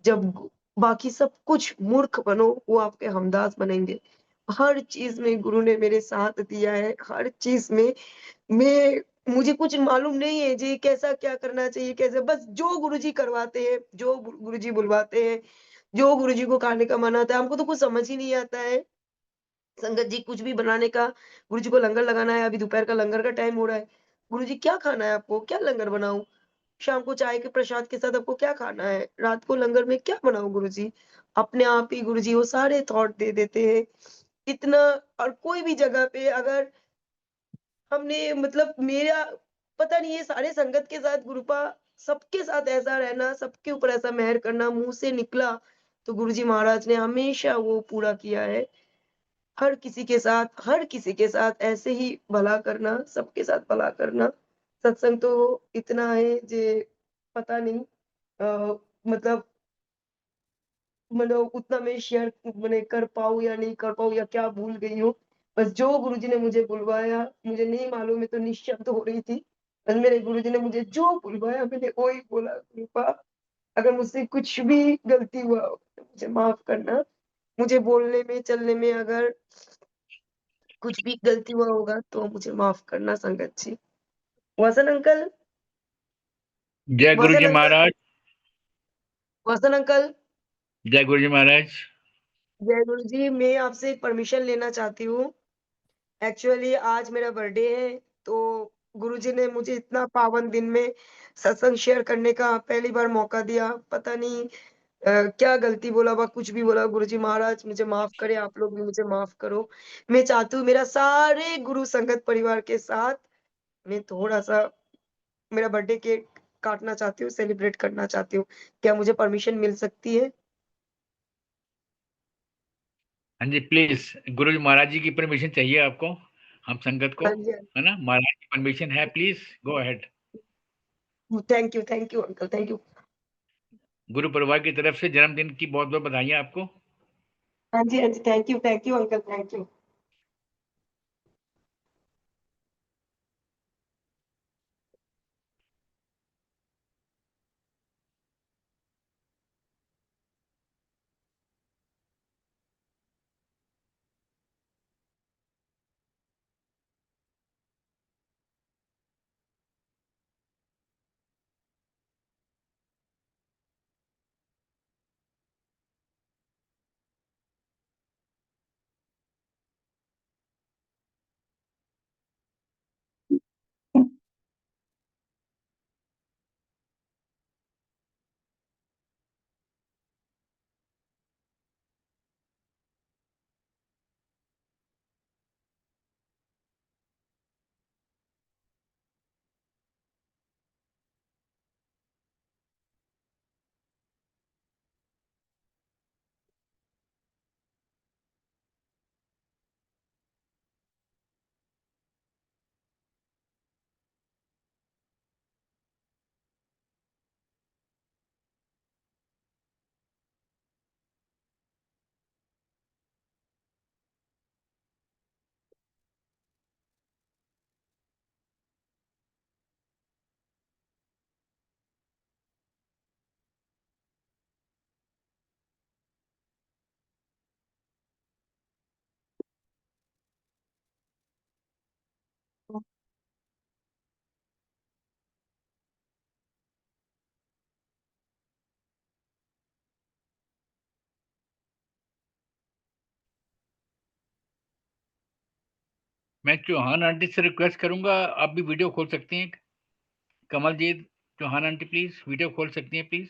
जब गु बाकी सब कुछ मूर्ख बनो, वो आपके हमदर्द बनेंगे। हर चीज़ में गुरु ने मेरे साथ दिया है, हर चीज़ में। मैं मुझे कुछ मालूम नहीं है जी, कैसा क्या करना चाहिए, कैसे, बस जो गुरुजी करवाते हैं, जो गुरुजी बुलवाते हैं, जो गुरुजी को खाने का मन आता है, हमको तो कुछ समझ ही नहीं आता है। संगत जी कुछ भी बनाने का, गुरुजी को लंगर लगाना है, अभी दोपहर का लंगर का टाइम हो रहा है। गुरुजी क्या खाना है आपको? क्या लंगर बनाऊँ? शाम को चाय के प्रसाद के साथ आपको क्या खाना है? रात को लंगर में क्या बनाऊँ गुरुजी? अपने आप ही गुरुजी वो सारे थॉट दे देते हैं। इतना, और कोई भी जगह पे अगर हमने मतलब मेरा पता नहीं, ये सारे संगत के साथ गुरुपा सबके साथ ऐसा रहना, सबके ऊपर ऐसा मेहर करना, मुँह से निकला तो गुरुजी महाराज ने हमेशा वो पूरा किया है। हर किसी के साथ ऐसे ही भला करना, सबके साथ भला करना। सत्संग तो इतना है जे पता नहीं मतलब उतना मैं शेयर मने कर पाऊँ या नहीं कर पाऊँ या क्या भूल गई हूँ। बस जो गुरुजी ने मुझे बुलवाया, मुझे नहीं मालूम, मैं तो निःशब्द हो रही थी। बस मेरे गुरुजी ने मुझे जो बुलवाया मैंने वो ही बोला। कृपा अगर मुझसे कुछ भी गलती हुआ हो तो मुझे माफ़ करना। मुझे बोलने में, चलने में अगर कुछ भी गलती हुआ होगा तो मुझे माफ़ करना संगत जी। वसन अंकल
जय गुरु
वसन
जी
अंकल
महाराज।
वसन अंकल
जय गुरु जी महाराज।
जय गुरु जी, मैं आपसे एक परमिशन लेना चाहती हूँ। एक्चुअली आज मेरा बर्थडे है, तो गुरुजी ने मुझे इतना पावन दिन में सत्संग शेयर करने का पहली बार मौका दिया। पता नहीं क्या गलती बोला होगा, कुछ भी बोला, गुरुजी महाराज मुझे माफ़ करें, आप लोग भी मुझे माफ़ करो। मैं चाहती हूँ मेरा सारे गुरु संगत परिवार के साथ मैं थोड़ा-सा मेरा बर्थडे केक काटना चाहती हूँ, सेलिब्रेट करना चाहती हूँ। क्या मुझे परमिशन मिल सकती है?
हाँ जी, प्लीज़ गुरु जी महाराज जी की परमिशन चाहिए आपको, हम संगत को,
हाँ जी, हाँ
है ना? महाराज की परमिशन है, प्लीज़ गो अहेड।
जी। Thank you uncle, thank you.
गुरु परिवार की तरफ से जन्मदिन की बहुत-बहुत बधाइयाँ आपको।
हाँ जी, हाँ जी। Thank you uncle, thank you.
मैं चौहान आंटी से रिक्वेस्ट करूँगा, आप भी वीडियो खोल सकती हैं। Kamaljeet, Chauhan aunty please video खोल सकती हैं प्लीज़?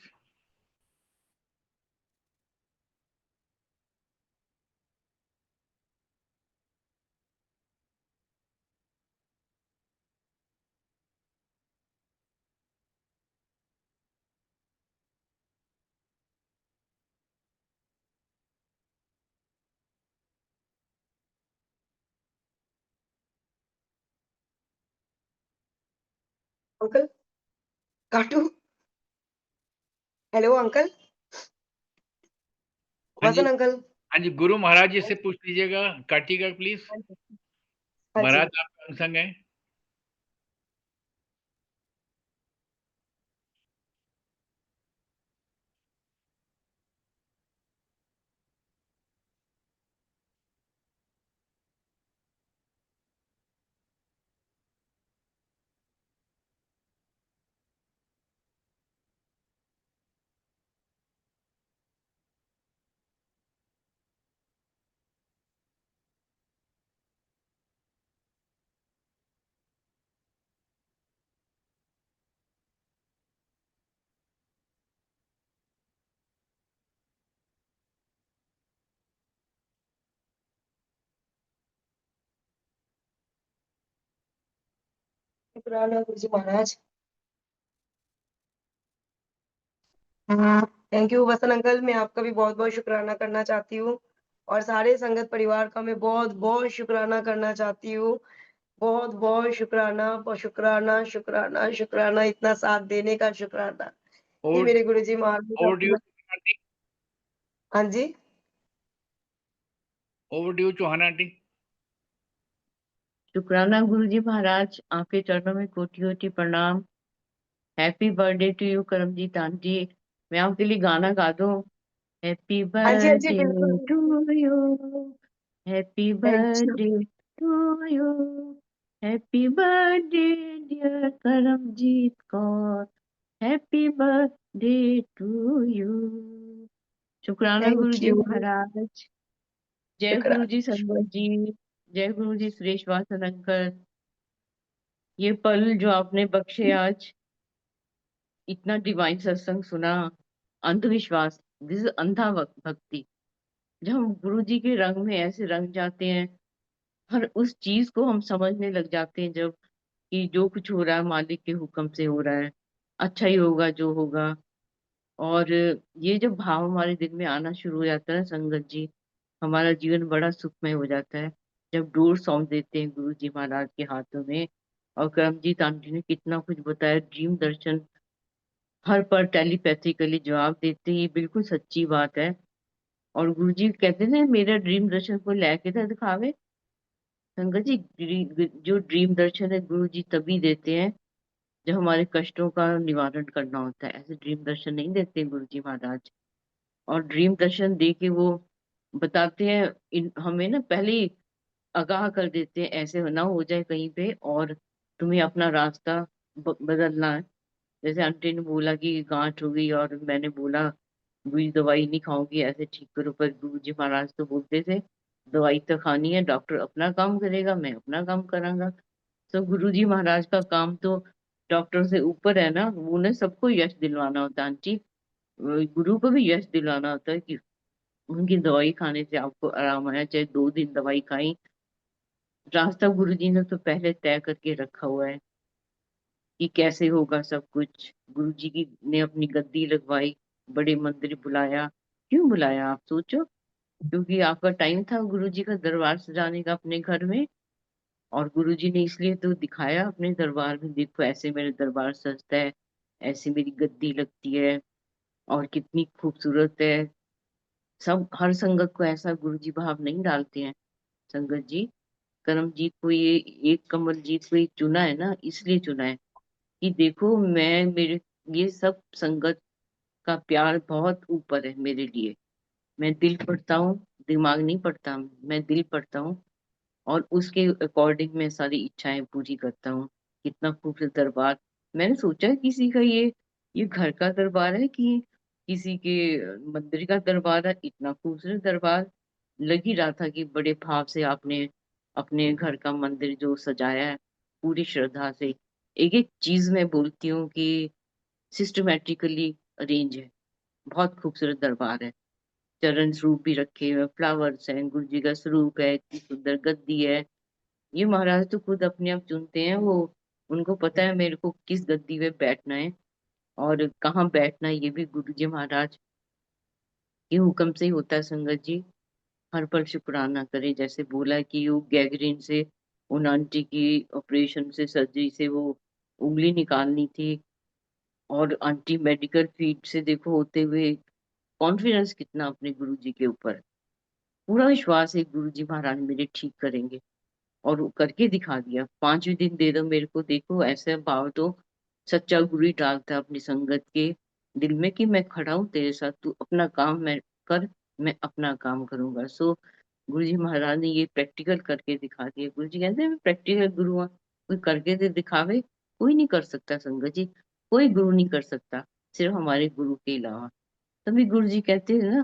अंकल काटूँ? हेलो अंकल,
हाँ जी,
वसन अंकल।
हाँ जी, गुरु महाराज जी से पूछ लीजिएगा, काटिएगा प्लीज़।
हाँ जी, हाँ जी।
महाराज आपके संग हैं।
शुक्राना गुरुजी महाराज। थैंक यू वसन अंकल, मैं आपका भी बहुत-बहुत शुकराना करना चाहती हूँ। और सारे संगत परिवार का मैं बहुत-बहुत शुकराना करना चाहती हूँ। बहुत-बहुत शुकराना, शुकराना, शुकराना, शुकराना, इतना साथ देने का शुकराना कि
ओवर
मेरे गुरुजी महाराज
ओवर ड्यू
अपना। हाँ जी।
Overdue Chauhan aunty.
शुक्राना गुरुजी महाराज, आपके चरणों में कोटि-कोटि प्रणाम। Happy birthday to you Karamjeet aunty. मैं आपके लिए गाना गा दूं? हैप्पी
हाँ जी, हाँ जी,
बर्थडे
बिल्कुल,
to you, happy
thank you.
Birthday to you, happy birthday dear Karamjeet Kaur, happy birthday to you. शुक्राना
थैंक
गुरुजी
यू,
महाराज। जय
शुकराना।
गुरुजी संगत जी। जय गुरुजी सुरेश वासन अंकल। ये पल जो आपने बख्शे आज, इतना डिवाइन सत्संग सुना, अंधविश्वास, दिस इज अंधा भक्ति। जब हम गुरु जी के रंग में ऐसे रंग जाते हैं, हर उस चीज को हम समझने लग जाते हैं, जब कि जो कुछ हो रहा है मालिक के हुक्म से हो रहा है, अच्छा ही होगा जो होगा। और ये जब भाव हमारे दिल में आना शुरू हो जाता है ना संगत जी, हमारा जीवन बड़ा सुखमय हो जाता है। जब डोर सौंप देते हैं गुरु जी महाराज के हाथों में। और करमजीत आंटी ने कितना कुछ बताया, ड्रीम दर्शन हर पर टेलीपैथिकली जवाब देते हैं, ये बिल्कुल सच्ची बात है। और गुरुजी कहते थे मेरा ड्रीम दर्शन को लेके था दिखावे। संगत जी, जो ड्रीम दर्शन है गुरु जी तभी देते हैं जब हमारे कष्टों का निवारण करना होता है। ऐसे ड्रीम दर्शन नहीं देते गुरु जी महाराज। और ड्रीम दर्शन दे के वो बताते हैं, हमें ना पहले ही आगाह कर देते हैं, ऐसे ना हो जाए कहीं पे और तुम्हें अपना रास्ता बदलना है। जैसे आंटी ने बोला कि गांठ हो गई और मैंने बोला गुरुजी दवाई नहीं खाऊंगी, ऐसे ठीक करो, पर गुरुजी महाराज तो बोलते थे दवाई तो खानी है, डॉक्टर अपना काम करेगा, मैं अपना काम करांगा। तो गुरुजी महाराज का काम तो डॉक्टर से ऊपर है ना, उन्हें सबको यश दिलवाना होता है आंटी। गुरु को भी यश दिलाना होता है कि उनकी दवाई खाने से आपको आराम आया, चाहे 2 दिन दवाई खाई। रास्ता गुरुजी ने तो पहले तय करके रखा हुआ है कि कैसे होगा सब कुछ। गुरु जी की ने अपनी गद्दी लगवाई, बड़े मंदिर बुलाया। क्यों बुलाया आप सोचो? क्योंकि आपका टाइम था गुरु जी का दरबार सजाने का अपने घर में। और गुरु जी ने इसलिए तो दिखाया अपने दरबार में, देखो ऐसे मेरे दरबार सजता है, ऐसे मेरी गद्दी लगती है और कितनी खूबसूरत है। सब हर संगत को ऐसा गुरु जी भाव नहीं डालते हैं संगत जी। करमजीत को ये एक कमलजीत को ये चुना है ना, इसलिए चुना है कि देखो मैं मेरे ये सब संगत का प्यार बहुत ऊपर है मेरे लिए। मैं दिल पढ़ता हूँ, दिमाग नहीं पढ़ता, मैं दिल पढ़ता हूँ और उसके अकॉर्डिंग मैं सारी इच्छाएं पूरी करता हूँ। कितना खूबसूरत दरबार। मैंने सोचा किसी का ये घर का दरबार है कि किसी के मंदिर का दरबार है। इतना खूबसूरत दरबार, लग ही रहा था कि बड़े भाव से आपने अपने घर का मंदिर जो सजाया है, पूरी श्रद्धा से। एक एक चीज मैं बोलती हूँ कि सिस्टमेटिकली अरेंज है। बहुत खूबसूरत दरबार है। चरण स्वरूप भी रखे हुए, फ्लावर्स हैं, गुरु जी का स्वरूप है, इतनी सुंदर गद्दी है। ये महाराज तो खुद अपने आप चुनते हैं वो। उनको पता है मेरे को किस गद्दी पे बैठना है और कहाँ बैठना है, ये भी गुरु जी महाराज के हुक्म से ही होता है संगत जी। हर पल शुक्राना करें। जैसे बोला कि वो गैंग्रीन से, उन आंटी की ऑपरेशन से, सर्जरी से वो उंगली निकालनी थी, और आंटी मेडिकल फील्ड से देखो होते हुए कॉन्फिडेंस कितना अपने गुरु जी के ऊपर। पूरा विश्वास है गुरु जी महाराज मेरे ठीक करेंगे। और वो करके दिखा दिया। 5वें दिन दे दो मेरे को, देखो ऐसा भाव तो सच्चा गुरु ही डालता है अपनी संगत के दिल में कि मैं खड़ा हूँ तेरे साथ, तू अपना काम मैं कर, मैं अपना काम करूंगा। सो गुरु जी महाराज ने ये प्रैक्टिकल करके दिखा दिया। गुरु जी कहते हैं मैं प्रैक्टिकल गुरु हूँ, कोई करके दे दिखावे कोई नहीं कर सकता संगत जी। कोई गुरु नहीं कर सकता सिर्फ हमारे गुरु के अलावा। तभी गुरु जी कहते हैं ना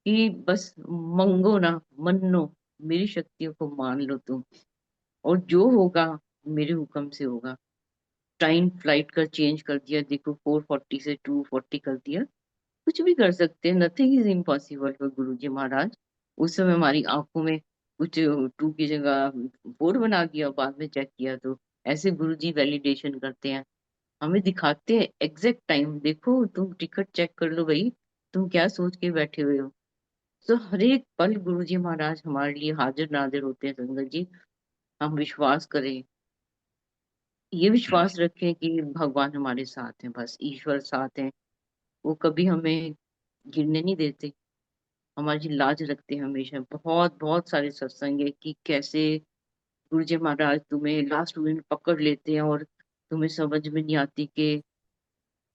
कि बस मंगो ना मन्नो, मेरी शक्तियों को मान लो तुम, और जो होगा मेरे हुक्म से होगा। टाइम फ्लाइट का चेंज कर दिया, देखो 4:40 से 2:40 कर दिया। कुछ भी कर सकते हैं, नथिंग इज इम्पॉसिबल फॉर गुरु जी महाराज। उस समय हमारी आंखों में कुछ 2 की जगह 4 बना दिया, बाद में चेक किया तो ऐसे गुरु जी वैलिडेशन करते हैं, हमें दिखाते हैं एग्जैक्ट टाइम। देखो तुम टिकट चेक कर लो भाई, तुम क्या सोच के बैठे हुए हो। तो हर एक पल गुरु जी महाराज हमारे लिए हाजिर नाजिर होते हैं संगत जी। हम विश्वास करें, ये विश्वास रखें कि भगवान हमारे साथ हैं, बस ईश्वर साथ हैं। वो कभी हमें गिरने नहीं देते, हमारी लाज रखते हैं हमेशा। बहुत बहुत सारे सत्संग है कि कैसे गुरु जी महाराज तुम्हें लास्ट मिनट पकड़ लेते हैं और तुम्हें समझ में नहीं आती कि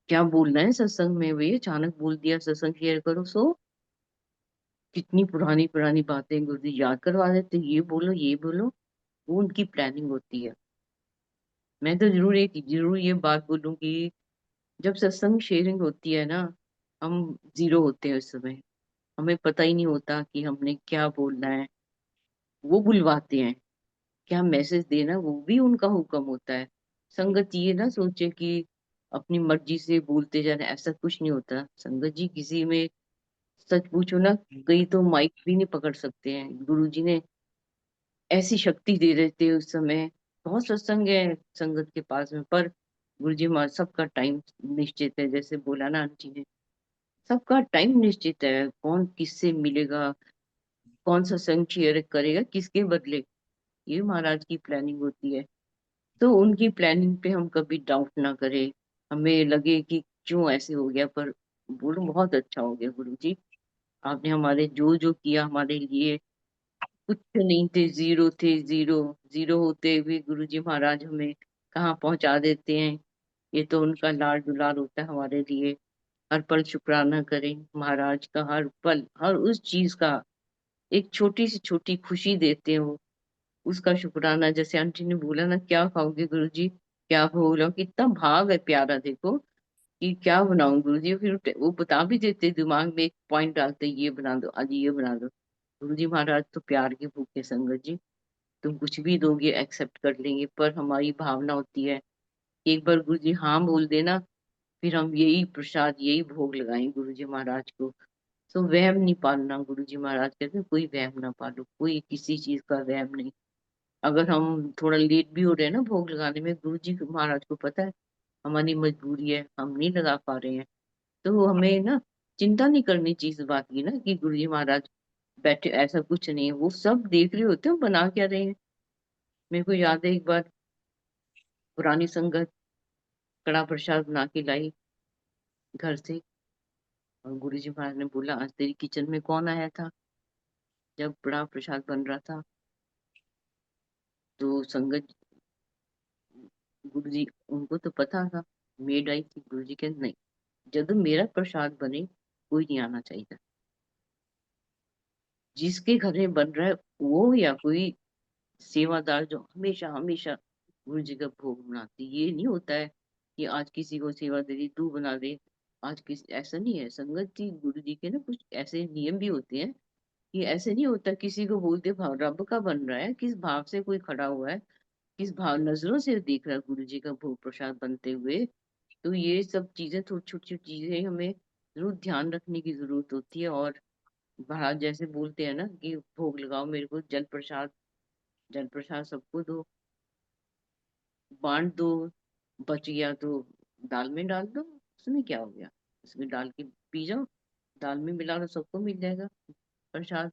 क्या बोलना है सत्संग में। वे अचानक बोल दिया सत्संग शेयर करो, सो कितनी पुरानी पुरानी बातें गुरु जी याद करवा देते, ये बोलो ये बोलो। वो उनकी प्लानिंग होती है। मैं तो जरूर ये बात बोलूं कि जब सत्संग शेयरिंग होती है ना, हम जीरो होते हैं उस समय। हमें पता ही नहीं होता कि हमने क्या बोलना है। वो बुलवाते हैं, क्या मैसेज देना वो भी उनका हुक्म होता है। संगत ये ना सोचे कि अपनी मर्जी से बोलते जाना, ऐसा कुछ नहीं होता संगत जी। किसी में सच पूछो ना, कई तो माइक भी नहीं पकड़ सकते हैं। गुरुजी ने ऐसी शक्ति दे देते हैं उस समय। बहुत सत्संग है संगत के पास में, पर गुरुजी महाराज सबका टाइम निश्चित है। जैसे बोला ना आंटी ने, सबका टाइम निश्चित है। कौन किससे मिलेगा, कौन सा संग शेयर करेगा, किसके बदले, ये महाराज की प्लानिंग होती है। तो उनकी प्लानिंग पे हम कभी डाउट ना करें। हमें लगे कि क्यों ऐसे हो गया, पर बोलो बहुत अच्छा हो गया गुरु जी। आपने हमारे जो जो किया हमारे लिए, कुछ नहीं थे, जीरो थे, जीरो। जीरो होते हुए गुरु जी महाराज हमें कहाँ पहुंचा देते हैं। ये तो उनका लाड दुलार होता है हमारे लिए। हर पल शुक्राना करें महाराज का, हर पल हर उस चीज का। एक छोटी सी छोटी खुशी देते हो, उसका शुक्राना। जैसे आंटी ने बोला ना, क्या खाओगे गुरुजी, क्या भोग लो, कितना भाव है प्यारा। देखो कि क्या बनाऊं गुरुजी, फिर वो बता भी देते, दिमाग में एक पॉइंट डालते, ये बना दो आज, ये बना दो। गुरुजी महाराज तो प्यार के भूखे संगत जी। तुम कुछ भी दोगे एक्सेप्ट कर लेंगे, पर हमारी भावना होती है कि एक बार गुरुजी हाँ बोल देना, फिर हम यही प्रसाद यही भोग लगाएं गुरुजी महाराज को। तो वहम नहीं पालना, गुरुजी महाराज कहते हैं कोई वहम ना पालो, कोई किसी चीज का वहम नहीं। अगर हम थोड़ा लेट भी हो रहे हैं ना भोग लगाने में, गुरु जी महाराज को पता है हमारी मजबूरी है, हम नहीं लगा पा रहे हैं। तो हमें ना चिंता नहीं करनी चाहिए इस बात की ना कि गुरु जी महाराज बैठे, ऐसा कुछ नहीं है। वो सब देख रहे होते हैं बना क्या रहे हैं। मेरे को याद है एक बार पुरानी संगत कड़ा प्रसाद बना के लाई घर से, और गुरु जी महाराज ने बोला आज तेरी किचन में कौन आया था जब बड़ा प्रसाद बन रहा था। तो संगत, गुरु जी उनको तो पता था मेड आई थी। गुरु जी कहते नहीं, जब मेरा प्रसाद बने कोई नहीं आना चाहिए। जिसके घर में बन रहा है वो, या कोई सेवादार जो हमेशा हमेशा गुरु जी का भोग बनाती, ये नहीं होता है कि आज किसी को सेवा दे दी तू बना दे। आज किसी, ऐसा नहीं है संगत जी। गुरु जी के ना कुछ ऐसे नियम भी होते हैं कि ऐसे नहीं होता किसी को बोलते भाव रब का बन रहा है, किस भाव से कोई खड़ा हुआ है, किस भाव नजरों से देख रहा है गुरु जी का भोग प्रसाद बनते हुए। तो ये सब चीजें, छोटी छोटी चीजें हमें जरूर ध्यान रखने की जरूरत होती है। और महाराज जैसे बोलते हैं ना कि भोग लगाओ मेरे को जल प्रसाद, जल प्रसाद सबको दो, बांट दो। बच गया तो दाल में डाल दो, उसमें क्या हो गया, उसमें डाल के पी जाओ। दाल में मिला लो, सबको मिल जाएगा प्रसाद।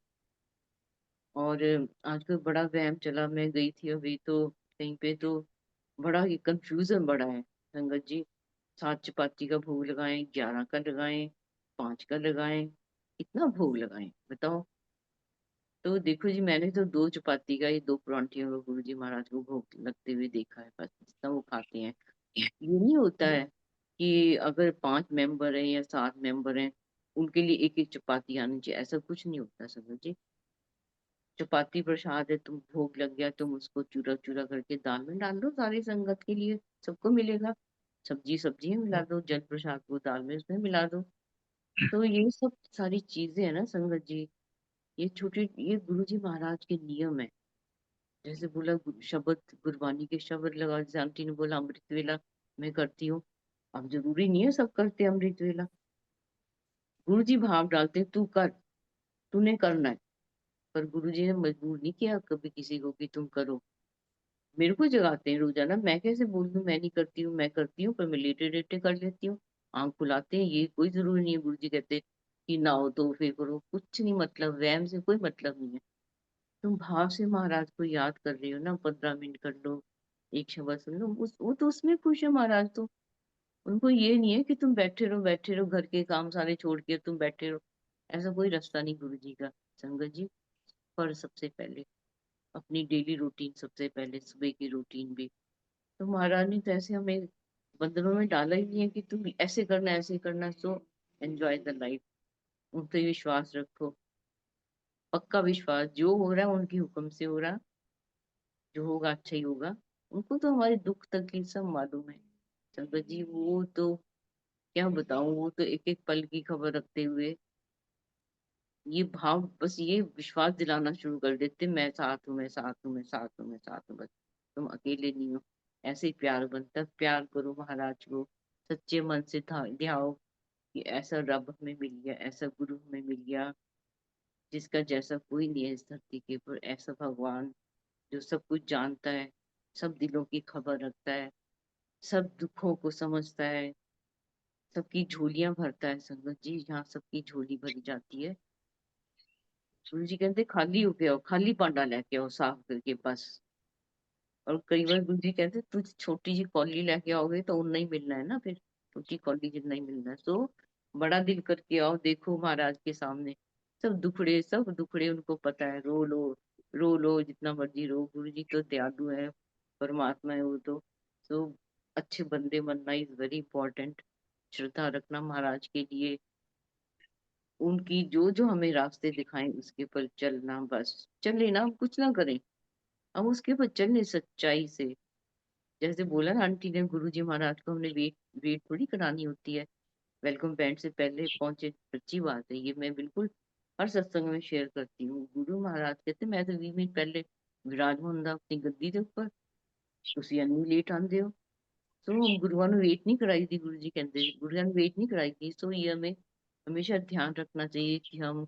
और आजकल बड़ा वहम चला, मैं गई थी अभी तो कहीं पे, तो बड़ा ही कंफ्यूजन बड़ा है संगत जी। 7 चपाती का भोग लगाएं, 11 का लगाएं, 5 का लगाएं, कितना भोग लगाएं बताओ। तो देखो जी, मैंने तो 2 चपाती का, ये 2 परांठियों का गुरु जी महाराज को भोग लगते हुए देखा है, बस जितना वो खाते हैं। ये नहीं होता है कि अगर 5 मेंबर हैं या 7 मेंबर हैं, उनके लिए एक एक चपाती आनी चाहिए, ऐसा कुछ नहीं होता समझ जी। चपाती प्रसाद है, तुम भोग लग गया, तुम उसको चूरा चूरा करके दाल में डाल दो, सारी संगत के लिए सबको मिलेगा। सब्जी सब्जी में मिला दो, जल प्रसाद को दाल में उसमें मिला दो। तो ये सब सारी चीजें है ना संगत जी, ये छोटे, ये गुरु जी महाराज के नियम है। जैसे बोला शब्द, गुरबानी के शब्द लगा, जैसे आंटी ने बोला अमृत वेला मैं करती हूँ। अब जरूरी नहीं है सब करते अमृत वेला। गुरु जी भाव डालते तू कर, तूने करना है। पर गुरु जी ने मजबूर नहीं किया कभी किसी को कि तुम करो। मेरे को जगाते हैं रोजाना, मैं कैसे बोल दूं मैं नहीं करती हूँ, मैं करती हूँ पर मैं लेटे लेटे कर लेती हूँ। आंख खुलाते हैं, ये कोई जरूरी नहीं है। गुरु जी कहते कि नाव तोहफे करो, कुछ नहीं, मतलब वहम से कोई मतलब नहीं है। तुम भाव से महाराज को याद कर रही हो ना, 15 मिनट कर लो, एक शब्द सुन लो, वो तो उसमें खुश है महाराज। तो उनको ये नहीं है कि तुम बैठे रहो घर के काम सारे छोड़ के तुम बैठे रहो, ऐसा कोई रास्ता नहीं गुरु जी का। संगत जी, पर सबसे पहले अपनी डेली रूटीन, सबसे पहले सुबह की रूटीन भी, तो महाराज ने तो ऐसे हमें बंधनों में डाला ही नहीं है कि तुम ऐसे करना। सो एंजॉय द लाइफ, उन पे विश्वास रखो, पक्का विश्वास, जो हो रहा है उनके हुक्म से हो रहा, जो होगा अच्छा ही होगा। उनको तो हमारे दुख तकलीफ सब मालूम है संगत जी। वो तो क्या बताऊं, वो तो एक एक पल की खबर रखते हुए ये भाव, बस ये विश्वास दिलाना शुरू कर देते, मैं साथ हूँ, मैं साथ हूँ, मैं साथ हूँ, मैं साथ हूँ, बस तुम अकेले नहीं हो। ऐसे ही प्यार बनता है। प्यार करो महाराज को, सच्चे मन से ध्याओ कि ऐसा रब हमें मिल गया, ऐसा गुरु हमें मिल गया जिसका जैसा कोई नहीं है इस धरती के ऊपर, ऐसा भगवान जो सब कुछ जानता है, सब दिलों की खबर रखता है, सब दुखों को समझता है, सबकी झोलियां भरता है। संगत जी, यहाँ सबकी झोली भरी जाती है। गुरु जी कहते खाली होके आओ, खाली पांडा लेके आओ साफ करके बस। और कई बार गुरु जी कहते तुझ छोटी सी कौली लेके आओगे तो उतना ही मिलना है ना, फिर छोटी कौली जितना ही मिलना है। तो बड़ा दिल करके आओ, देखो महाराज के सामने सब दुखड़े उनको पता है। रो लो जितना मर्जी रो, गुरु जी तो दयालु है, परमात्मा है वो तो। सो अच्छे बंदे बनना इज वेरी इंपॉर्टेंट। श्रद्धा रखना महाराज के लिए, उनकी जो जो हमें रास्ते दिखाएं उसके पर चलना, बस चले ना, हम कुछ ना करें, हम उसके पर चलने सच्चाई से। जैसे बोला ना आंटी ने, गुरु जी महाराज को हमने वेट वेट थोड़ी करानी होती है, वेलकम बैंड से पहले पहुंचे, सच्ची बात है ये, मैं बिल्कुल हर सत्संग में शेयर करती हूँ। गुरु महाराज कहते मैं तो 20 मिनट पहले विराजमान ਹੁੰਦਾ अपनी गद्दी ਦੇ ਉੱਪਰ, ਤੁਸੀਂ ਇੰਨੀ ਲੇਟ ਆਉਂਦੇ ਹੋ। ਸੋ ਗੁਰੂਆਂ ਨੂੰ ਵੇਟ नहीं कराई थी, गुरु जी कहते गुरुਆਂ ਨੂੰ वेट नहीं कराई थी। सो ये हमें हमेशा ध्यान रखना चाहिए कि हम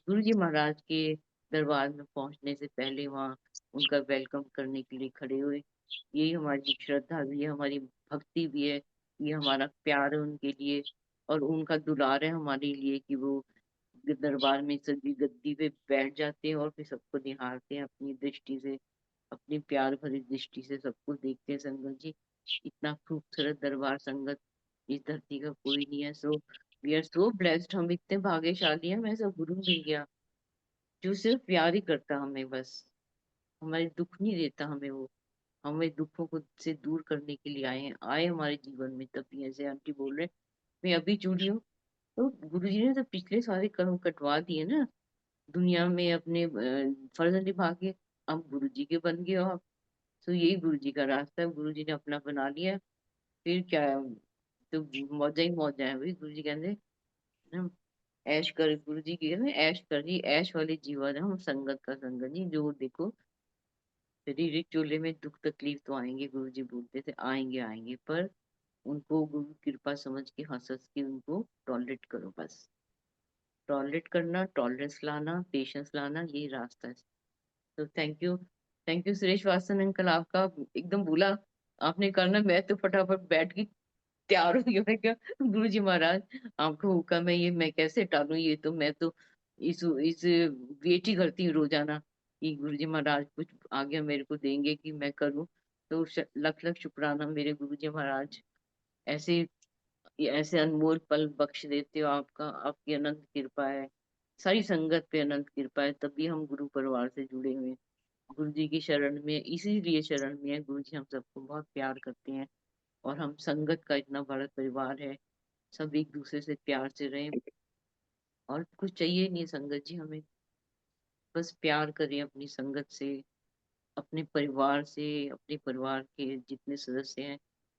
गुरु जी महाराज के दरबार में पहुंचने से पहले वहाँ उनका वेलकम करने के लिए खड़े हुए। यही हमारी श्रद्धा भी है, हमारी भक्ति भी है, ये हमारा प्यार है उनके लिए, और उनका दुलार है हमारे लिए कि वो दरबार में सजी गद्दी पे बैठ जाते हैं और फिर सबको निहारते हैं अपनी दृष्टि से, अपनी प्यार भरी दृष्टि से सबको देखते हैं। संगत जी, इतना खूबसूरत दरबार संगत इस धरती का कोई नहीं है। So we are so blessed, हम इतने भाग्यशाली हैं, हमें ऐसा गुरु मिल गया जो सिर्फ प्यार ही करता हमें, बस हमारे दुख नहीं देता हमें वो, हमें दुखों को से दूर करने के लिए आए हमारे जीवन में। तभी ऐसे आंटी बोल रहे मैं अभी जुड़ी हूँ, तो गुरु जी ने तो पिछले सारे कर्म कटवा दिए ना दुनिया में अपने फर्ज निभा के, अब गुरु जी के बन गए हो आप। तो यही गुरु जी का रास्ता है, गुरु जी ने अपना बना लिया, फिर क्या है, तो मौजा ही मौजा है भाई। गुरु जी कहते हैं ऐश कर, गुरु जी कहते हैं ऐश कर जी, ऐश वाले जीवन है हम, संगत का संगत जी। जो देखो शारीरिक चोले में दुख तकलीफ तो आएंगे, गुरु जी बोलते थे आएंगे आएंगे, पर उनको गुरु कृपा समझ के हंस हंस के उनको टॉलरेट करो बस। टॉलरेट करना, टॉलरेंस लाना, पेशेंस लाना, यही रास्ता है। तो thank you Suresh Vasan uncle, आपका एकदम बोला आपने करना, मैं तो फटाफट बैठ गई, तैयार हो गया। मैं क्या गुरु जी महाराज आपको हुक्म है, ये मैं कैसे टालूं, ये तो मैं तो इस वेट ही करती हूँ रोजाना कि गुरु जी महाराज कुछ आगे मेरे को देंगे कि मैं करूँ। तो लख लख शुक्राना मेरे गुरु जी महाराज, ऐसे ऐसे अनमोल पल बख्श देते हो, आपका आपकी अनंत कृपा है, सारी संगत पे अनंत कृपा है, तभी हम गुरु परिवार से जुड़े हुए हैं, गुरु जी की शरण में, इसीलिए शरण में है। गुरु जी हम सबको बहुत प्यार करते हैं, और हम संगत का इतना बड़ा परिवार है, सब एक दूसरे से प्यार से रहें, और कुछ चाहिए नहीं संगत जी हमें, बस प्यार करें अपनी संगत से, अपने परिवार से, अपने परिवार के जितने सदस्य हैं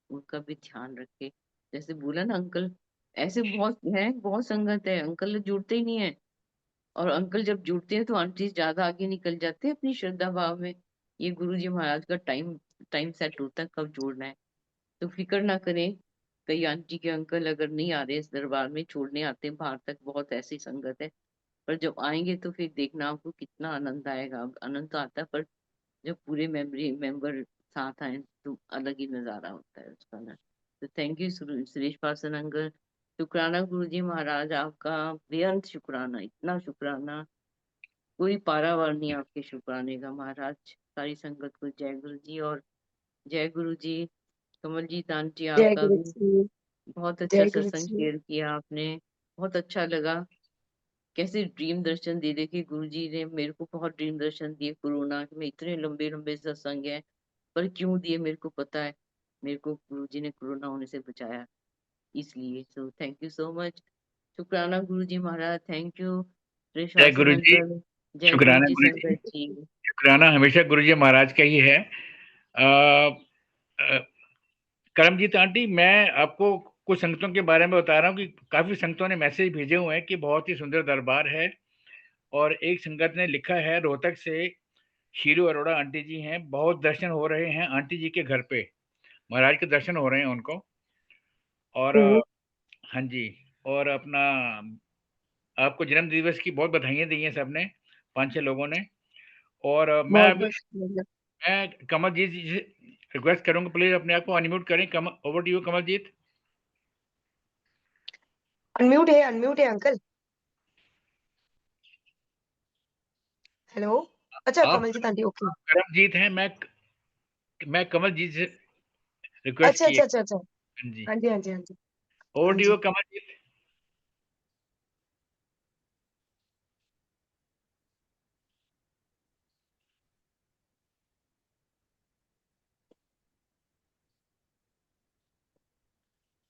उनका भी ध्यान रखें। जैसे बोला ना अंकल, ऐसे बहुत है, बहुत संगत है, अंकल जुड़ते ही नहीं है, और अंकल जब जुड़ते हैं तो आंटी ज्यादा आगे निकल जाते हैं अपनी श्रद्धा भाव में। ये गुरु जी महाराज का टाइम टाइम सेट होता है कब जोड़ना है, तो फिक्र ना करें। कई आंटी के अंकल अगर नहीं आ रहे इस दरबार में, छोड़ने आते हैं बाहर तक, बहुत ऐसी संगत है, पर जब आएंगे तो फिर देखना आपको कितना आनंद आएगा। आनंद तो आता है, पर जब पूरे मेंबर साथ आए तो अलग ही नजारा होता है उसका ना। तो थैंक यू सुरेश पासन अंकल, शुक्राना गुरुजी महाराज, आपका बेअंत शुक्राना, इतना शुक्राना, कोई पारावार नहीं आपके शुक्राने का महाराज। सारी संगत को जय गुरु जी और जय गुरु जी। कमलजीत आंटी,
जय
आपका
गुरु
भी
जी।
बहुत अच्छा
जय गुरु
सत्संग
जी।
शेयर किया आपने, बहुत अच्छा लगा। कैसे ड्रीम दर्शन दे दे कि गुरुजी ने मेरे को बहुत ड्रीम दर्शन दिए कोरोना में, इतने लंबे लंबे सत्संग है, पर क्यों दिए मेरे को पता है। मेरे को गुरुजी ने कोरोना होने से बचाया, इसलिए so thank you so much. शुक्राना गुरुजी महाराज, थैंक यू।
जय
श्रेष्ठवासन
गुरु जी।
अंकल, जय
शुक्राना
गुरुजी
गुरु जी।
संगत जी।
शुक्राना हमेशा गुरु जी महाराज का ही है। करमजीत आंटी, मैं आपको कुछ संगतों के बारे में बता रहा हूँ कि काफी संगतों ने मैसेज भेजे हुए हैं कि बहुत ही सुंदर दरबार है। और एक संगत ने लिखा है, रोहतक से शीरू अरोड़ा आंटी जी हैं, बहुत दर्शन हो रहे हैं आंटी जी के घर पे, महाराज के दर्शन हो रहे हैं उनको। और हाँ जी, और अपना आपको जन्म दिवस की बहुत बधाइयाँ दी हैं सबने, 5-6 लोगों ने। और मैं
बहुत
अभी
बहुत शुक्रिया।
मैं कमलजीत जी से रिक्वेस्ट करूँगा, प्लीज़ अपने आप को अनम्यूट करें। Over to you Kamaljeet.
Unmute है अंकल। हेलो। अच्छा,
आप
कमलजीत आंटी, ओके।
करमजीत हैं, मैं कमलजीत से रिक्वेस्ट
अच्छा
की है।
अच्छा अच्छा अच्छा।
हाँ जी,
हाँ जी हाँ जी हाँ जी।
ओवर
हाँ
टू
जी।
यू कमलजीत।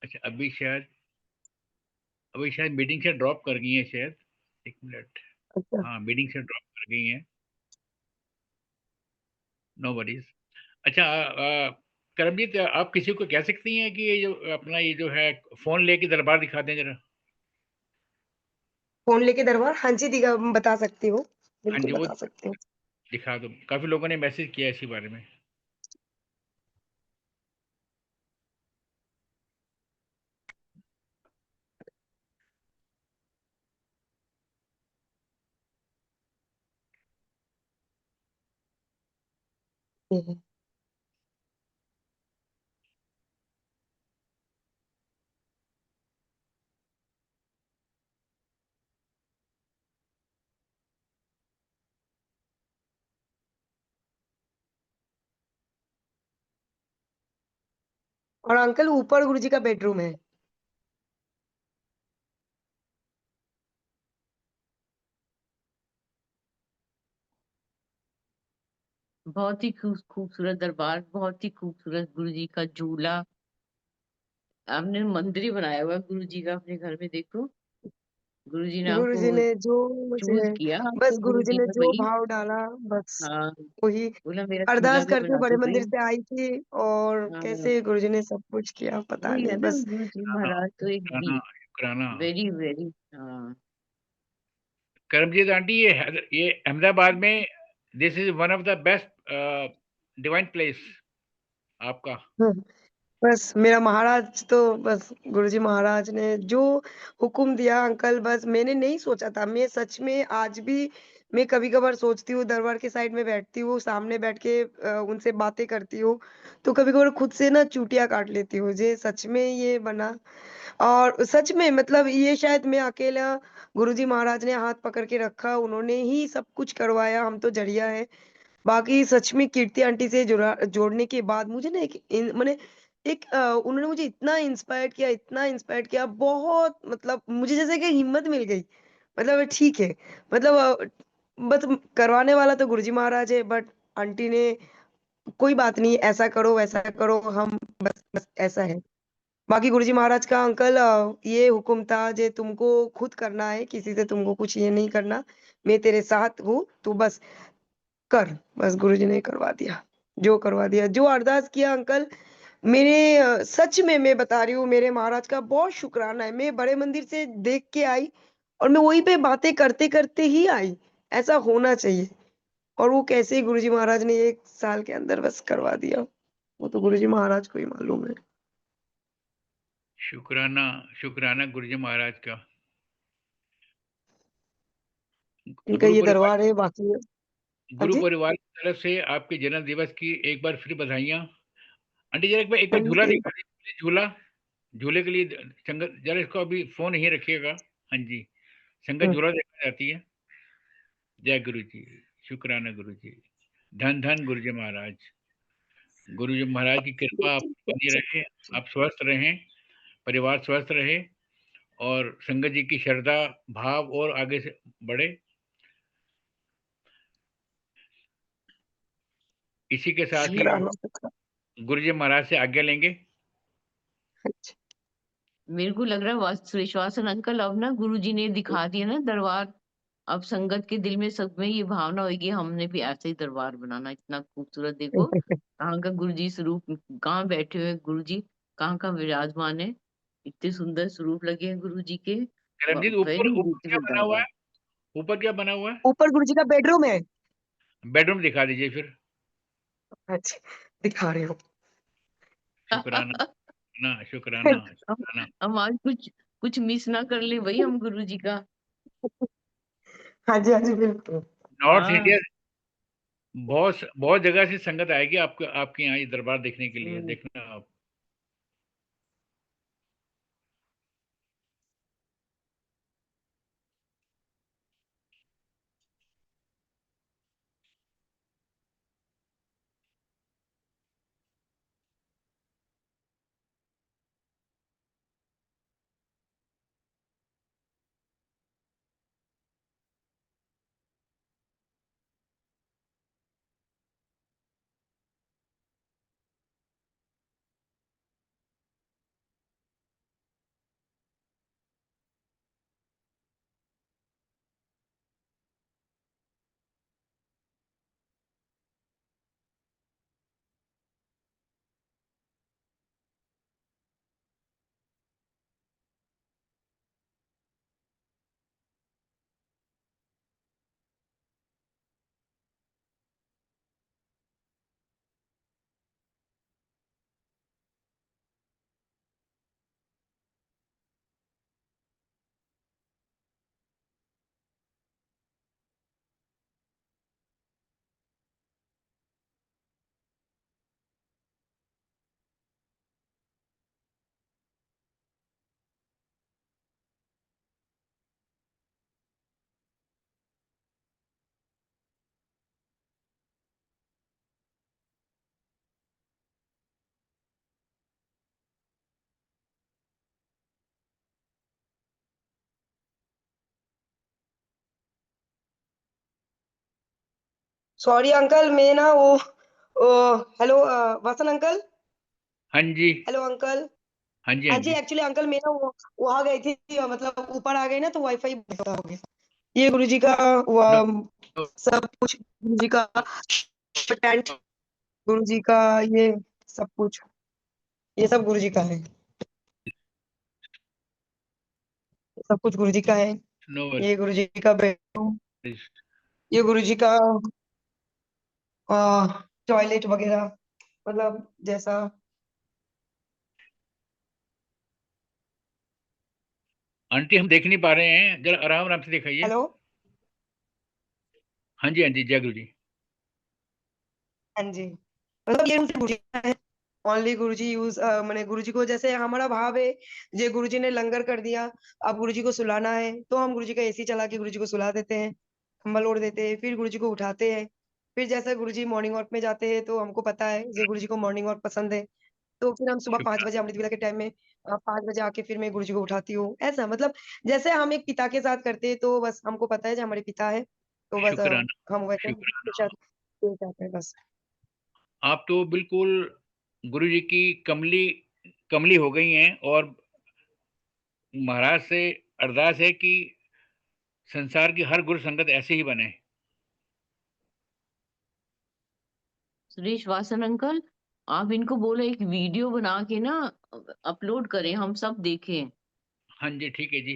अच्छा, अभी शायद मीटिंग से ड्रॉप कर गई हैं शायद। 1 मिनट।
अच्छा।
हाँ, मीटिंग से ड्रॉप कर गई हैं। No worries. अच्छा, करमजीत, आप किसी को कह सकती हैं कि ये जो है फ़ोन लेके दरबार दिखा दें ज़रा?
फोन लेके दरबार, हाँ जी, बता सकती हूँ।
हाँ
बिल्कुल
जी, वो
बता सकती हूँ।
दिखा दो। काफ़ी लोगों ने मैसेज किया है इसी बारे में।
ये है। और अंकल, ऊपर गुरुजी का बेडरूम है।
बहुत ही खूबसूरत दरबार, बहुत ही खूबसूरत गुरुजी का झूला। आपने मंदिर ही बनाया हुआ है गुरुजी का अपने घर में, देखो गुरुजी ने
गुरुजी
आपको
ने जो
चूज
मुझे,
किया,
बस
आपको
गुरुजी
गुरुजी
ने
ने
जो
वही।
भाव डाला, बस
हाँ,
वही।
बोला मेरा चूल्हा
अरदास
भी
करते
बना
बड़े
दो भाई।
मंदिर से आई थी, और
हाँ,
कैसे गुरुजी ने सब कुछ किया पता
वही है
नहीं,
ना,
बस।
गुरुजी
हाँ,
महाराज तो एक
शुक्राना, शुक्राना।
Very very. हाँ,
करमजीत आंटी, ये अहमदाबाद में this is one of the best divine place आपका।
हम्म, बस मेरा महाराज तो, बस गुरुजी महाराज ने जो हुक्म दिया अंकल, बस मैंने नहीं सोचा था। मैं सच में आज भी, मैं कभी कभार सोचती हूँ, दरबार के साइड में बैठती हूँ, सामने बैठ के उनसे बातें करती हूँ, तो कभी कभार खुद से ना चूटियां काट लेती हूँ, जे सच में ये बना। और सच में मतलब ये शायद मैं अकेला, गुरुजी महाराज ने हाथ पकड़ के रखा, उन्होंने ही सब कुछ करवाया, हम तो जरिया है। बाकी सच में कीर्ति आंटी से जोड़ने के बाद मुझे ना माने उन्होंने मुझे इतना इंस्पायर्ड किया, बहुत, मतलब मुझे जैसे कि हिम्मत मिल गई। मतलब ठीक है, मतलब बस करवाने वाला तो गुरुजी महाराज है, बट आंटी ने कोई बात नहीं, ऐसा करो वैसा करो, हम बस ऐसा है। बाकी गुरुजी महाराज का अंकल, ये हुक्म था, जे तुमको खुद करना है, किसी से तुमको कुछ ये नहीं करना, मैं तेरे साथ हूँ, तू बस कर। बस गुरुजी ने करवा दिया, जो करवा दिया, जो अरदास किया अंकल। मेरे सच में मैं बता रही हूँ, मेरे महाराज का बहुत शुक्राना है। मैं बड़े मंदिर से देख के आई, और मैं वहीं पे बातें करते करते ही आई। ऐसा होना चाहिए। और वो कैसे गुरुजी महाराज ने 1 साल के अंदर बस करवा दिया, वो तो गुरुजी महाराज को ही मालूम है।
शुक्राना, शुक्राना गुरुजी महाराज का।
इनका ये
गुरु
दरबार है, बाकी। हाँ जी।
परिवार की तरफ से आपके जन्म दिवस की एक बार फिर बधाइयाँ। आंटी जी, एक बार
हाँ
झूला
जी।
दिखा दीजिए, झूला। झूले के लिए संगत जरा इसको अभी फ़ोन यहीं रखिएगा। हाँ जी, संगत
हम्म,
झूला देखने जाती है। जय गुरु जी, शुक्राना गुरु जी। धन धन गुरु जी महाराज। गुरु जी महाराज की कृपा आप पर बनी रहे, आप स्वस्थ रहें, परिवार स्वस्थ रहे और संगत जी की श्रद्धा, भाव और आगे से बढ़े। इसी के साथ ही
शुक्राना शुक्राना।
गुरु जी महाराज से आज्ञा लेंगे।
अच्छा,
मेरे को लग रहा है विश्वासन अंकल, अब ना गुरुजी ने दिखा दिया ना दरबार। अब संगत के दिल में सब में ये भावना होगी, हमने भी ऐसे ही दरबार बनाना। इतना खूबसूरत देखो कहाँ का गुरुजी स्वरूप, कहाँ बैठे हुए गुरुजी, कहाँ का विराजमान है। इतने सुंदर स्वरूप लगे हैं गुरुजी के।
करमजीत ऊपर
वेरी
ऊपर क्या
ब्यूटीफुल
बना हुआ
दरबार।
है? ऊपर क्या बना हुआ है?
ऊपर गुरुजी का बेडरूम है।
बेडरूम दिखा दीजिए फिर।
अच्छा, दिखा रही हूँ।
शुक्राना, ना शुक्राना,
हम
शुक्राना।
हम आज कुछ कुछ मिस ना कर ले वही हम गुरुजी का।
हाँ जी, हाँ जी, बिल्कुल।
नॉर्थ
हाँ।
इंडिया बहुत बहुत जगह से संगत आएगी आपके आपके यहाँ ये दरबार देखने के लिए,
हम्म।
देखना आप।
सॉरी अंकल, मैं ना हेलो वसन अंकल।
हाँ जी,
हेलो अंकल।
हाँ जी, हाँ
हाँ जी,
जी।
एक्चुअली अंकल मैं ना वहाँ गई थी, मतलब ऊपर आ गई ना तो वाईफाई बंद हो गया। ये गुरुजी का
नो
सब कुछ गुरुजी का टेंट, गुरुजी का ये सब कुछ, ये सब गुरुजी का है। ये सब कुछ गुरुजी का है।
नो
ये गुरुजी का बेडरूम,
वरीज़।
ये गुरुजी का टॉयलेट वगैरह, मतलब जैसा।
आंटी हम देख नहीं पा रहे हैं, ज़रा आराम-आराम से दिखाइए।
हेलो।
हाँ जी, हाँ जी, जय गुरु जी।
हाँ जी, मतलब ये उनसे गुरुजी का है। ओनली गुरुजी यूज माने गुरुजी को जैसे हमारा भाव है, जे गुरुजी ने लंगर कर दिया, अब गुरुजी को सुलाना है तो हम गुरुजी का एसी चला के गुरुजी को सुला देते हैं, कंबल ओढ़ देते हैं, फिर गुरुजी को उठाते हैं। फिर जैसे गुरुजी मॉर्निंग वॉक में जाते हैं तो हमको पता है जे गुरुजी को मॉर्निंग वॉक पसंद है, तो फिर हम सुबह 5
शुक्राना,
बजे अमृत वेला के टाइम में 5 बजे आके फिर मैं गुरुजी को उठाती हूँ। ऐसा मतलब जैसे हम एक पिता के साथ करते हैं तो बस हमको पता है जो हमारे पिता है, तो बस
शुक्राना,
हम वैसे ही गुरुजी के
शुक्राना।
साथ ये चाहते हैं बस।
आप तो बिल्कुल गुरु जी की कमली कमली हो गई हैं और महाराज से अरदास है कि संसार की हर गुरु संगत ऐसे ही बने।
सुरेश वासन अंकल, आप इनको बोलो एक वीडियो बना के ना अपलोड करें, हम सब देखें।
हाँ जी, ठीक है जी।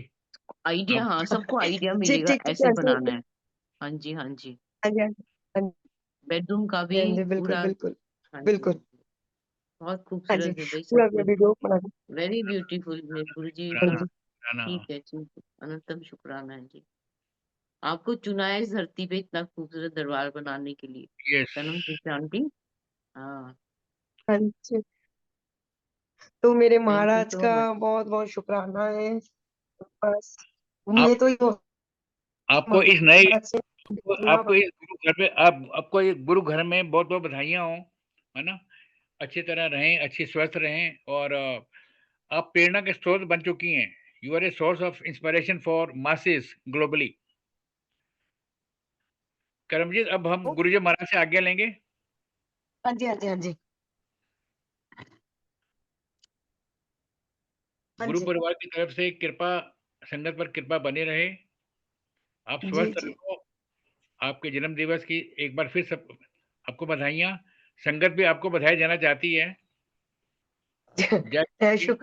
आइडिया,
अब
हाँ, सबको आइडिया
ठीक
मिलेगा
ठीक ठीक
ऐसे
है
बनाना
आंटी।
है। हाँ जी, हाँ जी।
हाँ जी, हाँ जी, हाँ
बेडरूम का भी
जी, हाँ जी, बिल्कुल
पूरा।
बिल्कुल
हाँ जी, हाँ
बिल्कुल।
जी। बहुत
हाँ जी,
खूबसूरत है भाई सब
पूरा
कुछ।
वीडियो बना के।
वेरी ब्यूटीफुल है गुरु जी।
हाँ
शुक्राना,
जी।
शुक्राना।
ठीक है, ठीक है। अनंतम शुक्राना है जी। आपको चुना है इस धरती पे इतना खूबसूरत दरबार बनाने के लिए।
यस।
सनम से आंटी। हाँ।
हाँ जी। तो मेरे
थैंक यू
महाराज
सो
का
मच।
बहुत-बहुत शुकराना है। बस
आप
उम्मीद तो ये होती
आपको
है
इस नए
महाराज से दुआ
आपको इस गुरु घर पे आपको ये गुरु घर में बहुत-बहुत बधाइयाँ हों, है ना? अच्छी तरह रहें, अच्छी स्वस्थ रहें और आप प्रेरणा के स्रोत बन चुकी हैं। You are a source of inspiration for masses globally. Karamjeet, अब हम गुरुजी महाराज से आज्ञा लेंगे।
हाँ जी, हाँ जी, हाँ जी। हाँ
गुरु
जी।
परिवार की तरफ से कृपा संगत पर कृपा बनी रहे। आप
जी,
स्वस्थ
जी।
रहो। आपके जन्म दिवस की एक बार फिर सब आपको बधाइयाँ। संगत भी आपको बधाई देना चाहती है। जय गुरु जी।
शुक्र